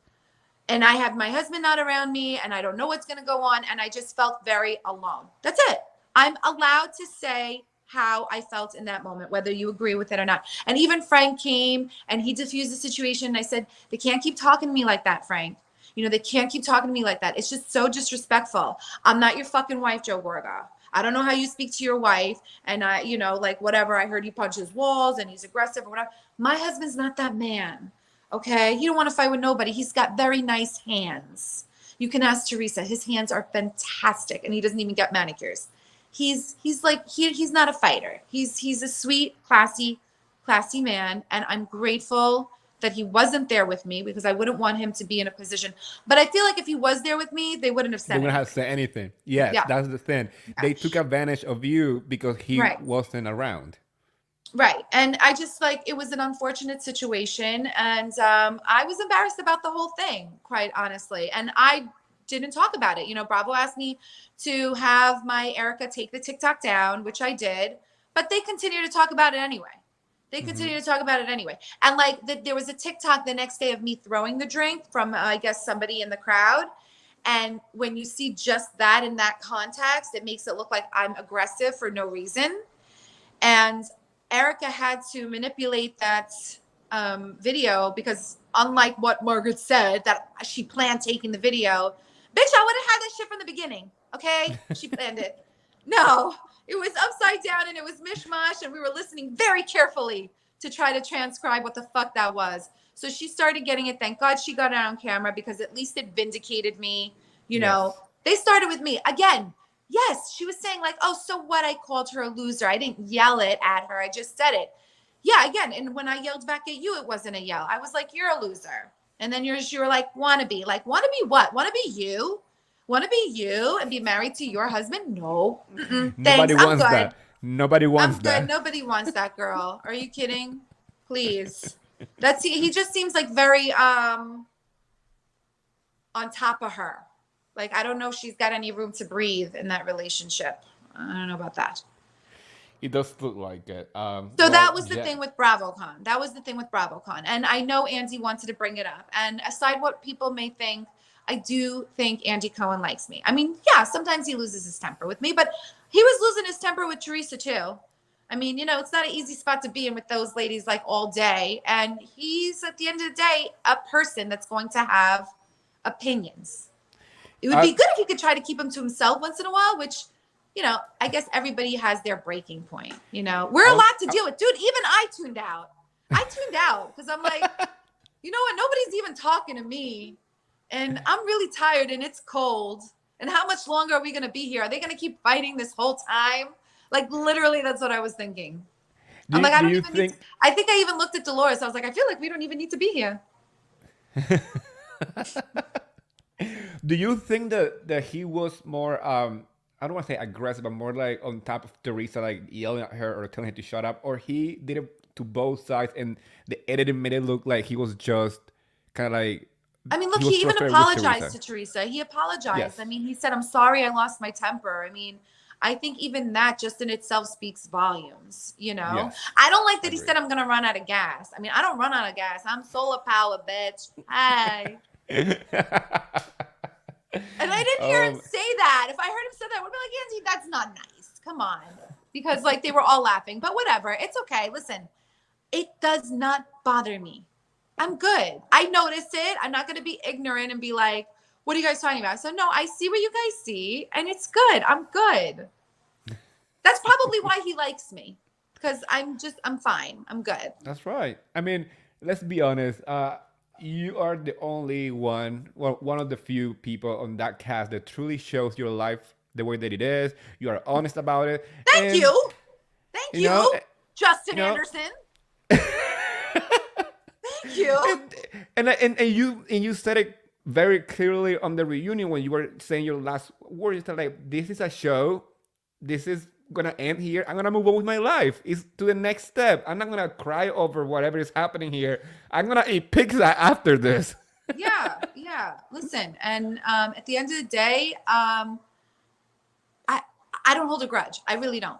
C: And I have my husband not around me and I don't know what's going to go on. And I just felt very alone. That's it. I'm allowed to say how I felt in that moment, whether you agree with it or not. And even Frank came and he diffused the situation. And I said, they can't keep talking to me like that, Frank. You know, they can't keep talking to me like that. It's just so disrespectful. I'm not your fucking wife, Joe Gorga. I don't know how you speak to your wife. And I, you know, like whatever, I heard he punches walls and he's aggressive or whatever. My husband's not that man. Okay. He don't want to fight with nobody. He's got very nice hands. You can ask Teresa. His hands are fantastic. And he doesn't even get manicures. He's not a fighter. He's a sweet, classy man. And I'm grateful that he wasn't there with me because I wouldn't want him to be in a position. But I feel like if he was there with me, they wouldn't have said anything. They wouldn't have said
B: anything. Yes, yeah. That's the thing. Yeah. They took advantage of you because he wasn't around.
C: Right. And I just like, it was an unfortunate situation. And I was embarrassed about the whole thing, quite honestly. And I didn't talk about it. You know, Bravo asked me to have my Erica take the TikTok down, which I did. But they continue to talk about it anyway. And like there was a TikTok the next day of me throwing the drink from, I guess, somebody in the crowd. And when you see just that in that context, it makes it look like I'm aggressive for no reason. And Erica had to manipulate that video because unlike what Margaret said, that she planned taking the video, bitch, I would have had that shit from the beginning. Okay. She planned it. No. It was upside down and it was mishmash and we were listening very carefully to try to transcribe what the fuck that was. So she started getting it. Thank God she got it on camera because at least it vindicated me. You know, they started with me again. Yes. She was saying like, oh, so what? I called her a loser. I didn't yell it at her. I just said it. Yeah. Again. And when I yelled back at you, it wasn't a yell. I was like, you're a loser. And then you were like, wannabe. Like, wannabe what? Wannabe you? Want to be you and be married to your husband? No.
B: Nobody wants that. Nobody wants that.
C: Nobody wants that, girl. Are you kidding? Please. He just seems like very on top of her. Like, I don't know if she's got any room to breathe in that relationship. I don't know about that.
B: It does look like it.
C: So that was the thing with Bravocon. And I know Andy wanted to bring it up. And aside what people may think, I do think Andy Cohen likes me. I mean, yeah, sometimes he loses his temper with me, but he was losing his temper with Teresa too. I mean, you know, it's not an easy spot to be in with those ladies like all day. And he's, at the end of the day, a person that's going to have opinions. It would be good if he could try to keep them to himself once in a while, which, you know, I guess everybody has their breaking point. You know, we're allowed to deal with, dude, even I tuned out because I'm like, you know what? Nobody's even talking to me. And I'm really tired and it's cold. And how much longer are we going to be here? Are they going to keep fighting this whole time? Like, literally, that's what I was thinking. I think I even looked at Dolores. I was like, I feel like we don't even need to be here.
B: Do you think that he was more I don't want to say aggressive, but more like on top of Teresa, like yelling at her or telling her to shut up, or he did it to both sides, and the editing made it look like he was just kind of like
C: I mean, look,
B: he
C: he
B: was
C: even
B: frustrated with
C: apologized
B: Teresa?
C: to Teresa. He apologized. I
B: Yes,
C: mean, he said, I'm sorry I lost my temper. I mean, I think even that just in itself speaks volumes, you know?
B: yes,
C: I don't like that he
B: agree.
C: said, I'm going to run out of gas. I mean, I don't run out of gas. I'm solar power, bitch. Hi. And I didn't hear him
B: um,
C: say that. If I heard him say that, I would be like, Angie, that's not nice. Come on. Because like they were all laughing, but whatever. It's okay. Listen, it does not bother me. I'm good. I notice it. I'm not going to be ignorant and be like, what are you guys talking about? So no, I see what you guys see and it's good. I'm good. That's probably why he likes me because I'm fine. I'm good.
B: that's right. I mean, let's be honest. You are the only one, well, one of the few people on that cast that truly shows your life the way that it is. You are honest about it,
C: Thank
B: and
C: you. Thank
B: you know,
C: you, Justin
B: you know,
C: Anderson. Thank you.
B: and you said it very clearly on the reunion when you were saying your last words. You said like, "This is a show. This is gonna end here. I'm gonna move on with my life. It's to the next step. I'm not gonna cry over whatever is happening here. I'm gonna eat pizza after this."
C: Yeah. Listen, and at the end of the day, I don't hold a grudge. I really don't.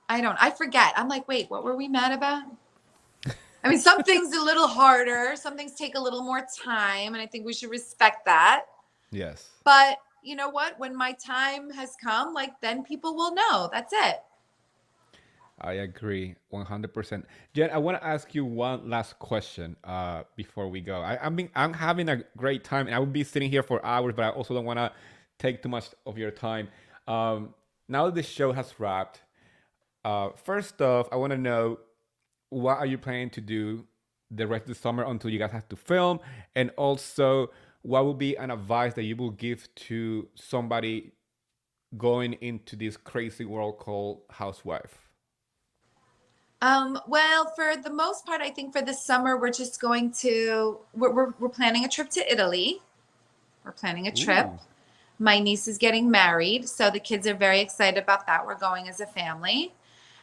C: I don't. I forget. I'm like, wait, what were we mad about? I mean, some things a little harder, some things take a little more time, and I think we should respect that.
B: Yes.
C: But you know what? When my time has come, like then people will know. That's it.
B: I agree 100%. Jen, I want to ask you one last question before we go. I'm having a great time, and I would be sitting here for hours, but I also don't want to take too much of your time. Now that the show has wrapped, first off, I want to know, what are you planning to do the rest of the summer until you guys have to film? And also, what would be an advice that you will give to somebody going into this crazy world called Housewife?
C: Well, for the most part, I think for this summer, we're just going to we're planning a trip to Italy. We're planning a trip.
B: Ooh.
C: My niece is getting married, so the kids are very excited about that. We're going as a family.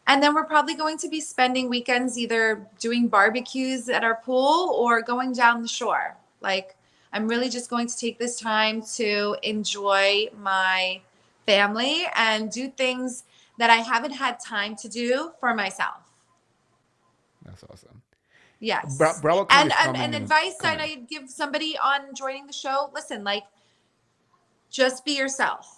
C: And then we're probably going to be spending weekends either doing barbecues at our pool or going down the shore. Like, I'm really just going to take this time to enjoy my family and do things that I haven't had time to do for myself.
B: That's awesome.
C: Yes.
B: Bravocon
C: And
B: is
C: an advice I'd give somebody on joining the show, listen, like, just be yourself.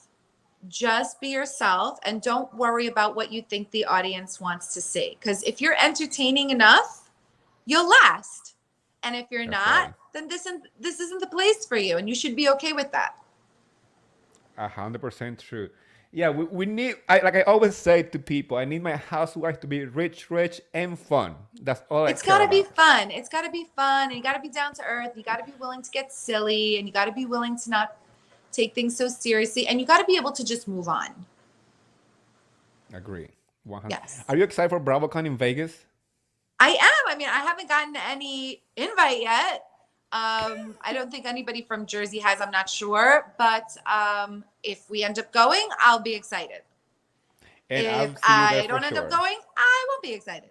C: Just be yourself and don't worry about what you think the audience wants to see. Because if you're entertaining enough, you'll last. And if you're
B: That's
C: not,
B: right.
C: then this isn't the place for you. And you should be okay with that.
B: 100% true. Yeah, we need, like I always say to people, I need my housewife to be rich, and fun. That's all I
C: It's
B: care
C: got to be
B: about.
C: fun. It's got to be fun. And you got to be down to earth. You got to be willing to get silly. And you got to be willing to not take things so seriously. And you got to be able to just move on.
B: Agree. 100.
C: Yes.
B: Are you excited for Bravocon in Vegas?
C: I am. I mean, I haven't gotten any invite yet. I don't think anybody from Jersey has. I'm not sure. But if we end up going, I'll be excited.
B: And I'll
C: If
B: see you there
C: I
B: for
C: don't end
B: sure.
C: up going, I won't be excited.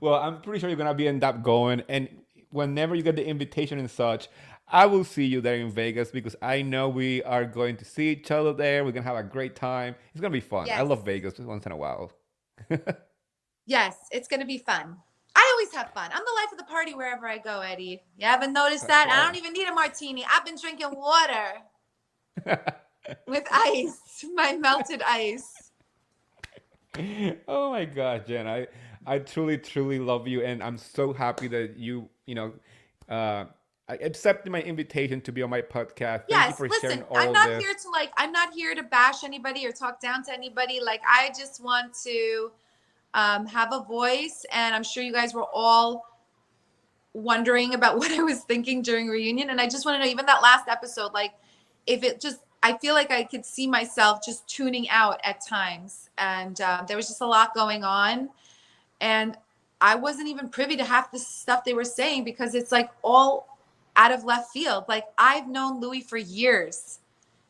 B: Well, I'm pretty sure you're gonna be end up going, and whenever you get the invitation and such, I will see you there in Vegas because I know we are going to see each other there. We're gonna have a great time. It's gonna be fun. I
C: Yes.
B: love Vegas once in a while.
C: Yes, it's going to be fun. I always have fun. I'm the life of the party wherever I go, Eddie. You haven't noticed
B: That's
C: that? I
B: right.
C: don't even need a martini. I've been drinking water with ice, my melted ice.
B: Oh my God, Jen, I truly love you, and I'm so happy that I accepted my invitation to be on my podcast. Thank you
C: Yes,
B: for sharing
C: listen,
B: all
C: I'm
B: of
C: not
B: this.
C: here to I'm not here to bash anybody or talk down to anybody. Like, I just want to have a voice, and I'm sure you guys were all wondering about what I was thinking during reunion. And I just want to know, even that last episode, like, if it just, I feel like I could see myself just tuning out at times. And there was just a lot going on. And I wasn't even privy to half the stuff they were saying because it's like all out of left field. Like I've known Louis for years.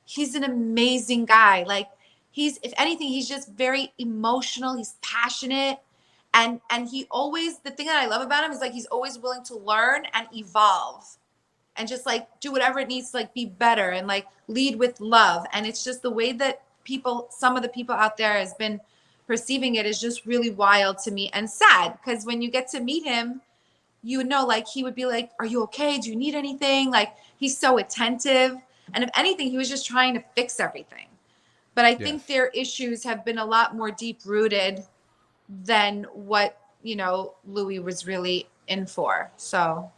C: He's an amazing guy. Like if anything, he's just very emotional. He's passionate. And he always, the thing that I love about him is like, he's always willing to learn and evolve and just like do whatever it needs to like be better and like lead with love. And it's just the way that some of the people out there has been perceiving it is just really wild to me and sad. Because when you get to meet him, you know, like he would be like, are you okay? Do you need anything? Like he's so attentive. And if anything, he was just trying to fix everything. But I think their issues have been a lot more deep rooted than what, you know, Louis was really in for. So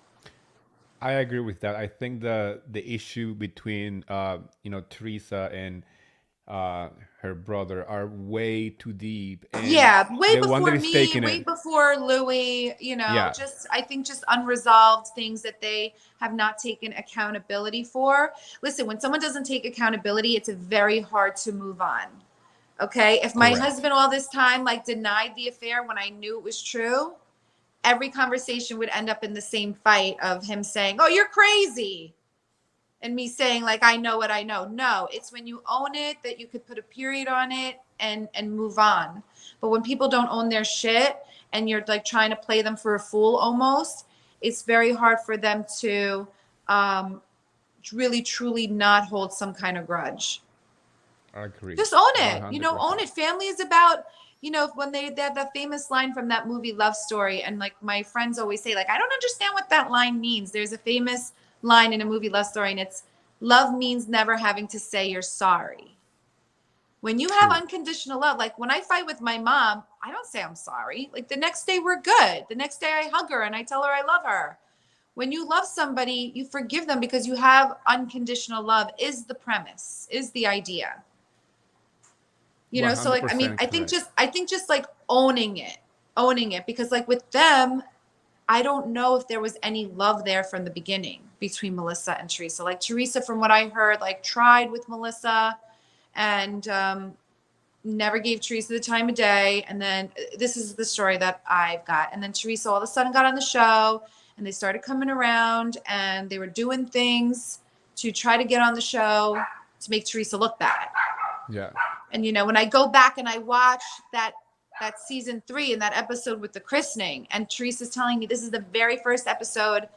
B: I agree with that. I think the issue between you know, Teresa and her brother are way too deep. And
C: yeah, way
B: the one
C: before
B: that is
C: me,
B: taking
C: way
B: it,
C: before Louis, you know,
B: yeah,
C: just I think just unresolved things that they have not taken accountability for. Listen, when someone doesn't take accountability, it's very hard to move on. Okay. If my
B: correct.
C: husband all this time like denied the affair when I knew it was true, every conversation would end up in the same fight of him saying, oh, you're crazy. And me saying like, I know what I know. No, it's when you own it that you could put a period on it and move on. But when people don't own their shit and you're like trying to play them for a fool almost, it's very hard for them to really truly not hold some kind of grudge.
B: I agree.
C: Just own it.
B: 100%.
C: You know, own it. Family is about, you know, when they had that famous line from that movie Love Story, and like my friends always say, like, I don't understand what that line means. There's a famous line in a movie Love Story, and it's love means never having to say you're sorry. When you have unconditional love, like when I fight with my mom, I don't say I'm sorry. Like the next day we're good. The next day I hug her and I tell her I love her. When you love somebody, you forgive them because you have unconditional love is the premise, is the idea. You know, so like, I mean, I think just like owning it, because like with them, I don't know if there was any love there from the beginning between Melissa and Teresa. Like Teresa, from what I heard, like tried with Melissa and never gave Teresa the time of day. And then this is the story that I've got. And then Teresa all of a sudden got on the show and they started coming around and they were doing things to try to get on the show to make Teresa look bad.
B: Yeah.
C: And, you know, when I go back and I watch that season 3 and that episode with the christening, and Teresa's telling me this is the very first episode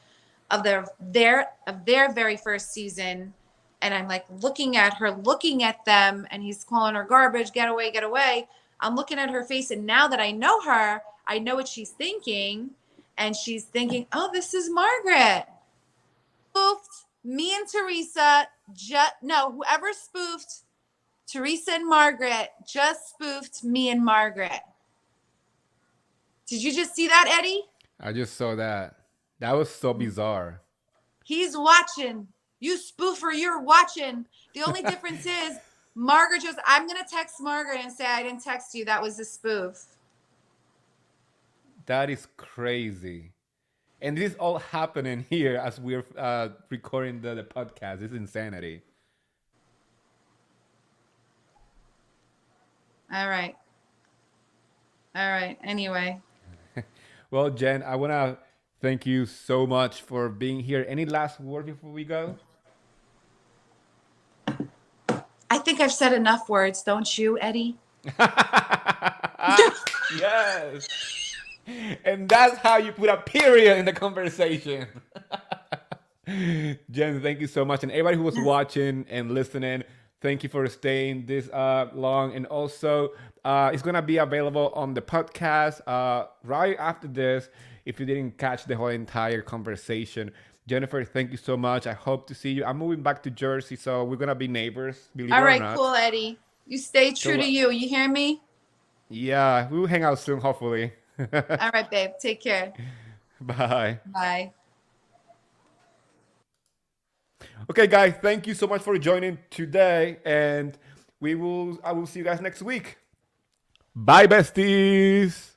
C: of their very first season. And I'm like looking at her, looking at them, and he's calling her garbage, get away, get away. I'm looking at her face. And now that I know her, I know what she's thinking. And she's thinking, oh, this is Margaret. Spoofed me and Teresa. Whoever spoofed Teresa and Margaret just spoofed me and Margaret. Did you just see that, Eddie?
B: I just saw that. That was so bizarre.
C: He's watching. You spoofer, you're watching. The only difference is Margaret I'm going to text Margaret and say, I didn't text you. That was a spoof.
B: That is crazy. And this is all happening here as we're recording the podcast. It's insanity.
C: All right. Anyway.
B: Well, Jen, I want to thank you so much for being here. Any last word before we go?
C: I think I've said enough words, don't you, Eddie?
B: Yes. And that's how you put a period in the conversation. Jen, thank you so much. And everybody who was watching and listening, thank you for staying this long. And also, it's going to be available on the podcast right after this. If you didn't catch the whole entire conversation, Jennifer, thank you so much. I hope to see you. I'm moving back to Jersey, so we're going to be neighbors, believe it or not.
C: All right, cool, Eddie. You stay true to you. You hear me?
B: Yeah, we'll hang out soon, hopefully.
C: All right, babe. Take care.
B: Bye.
C: Bye.
B: Okay, guys, thank you so much for joining today, and I will see you guys next week. Bye, besties.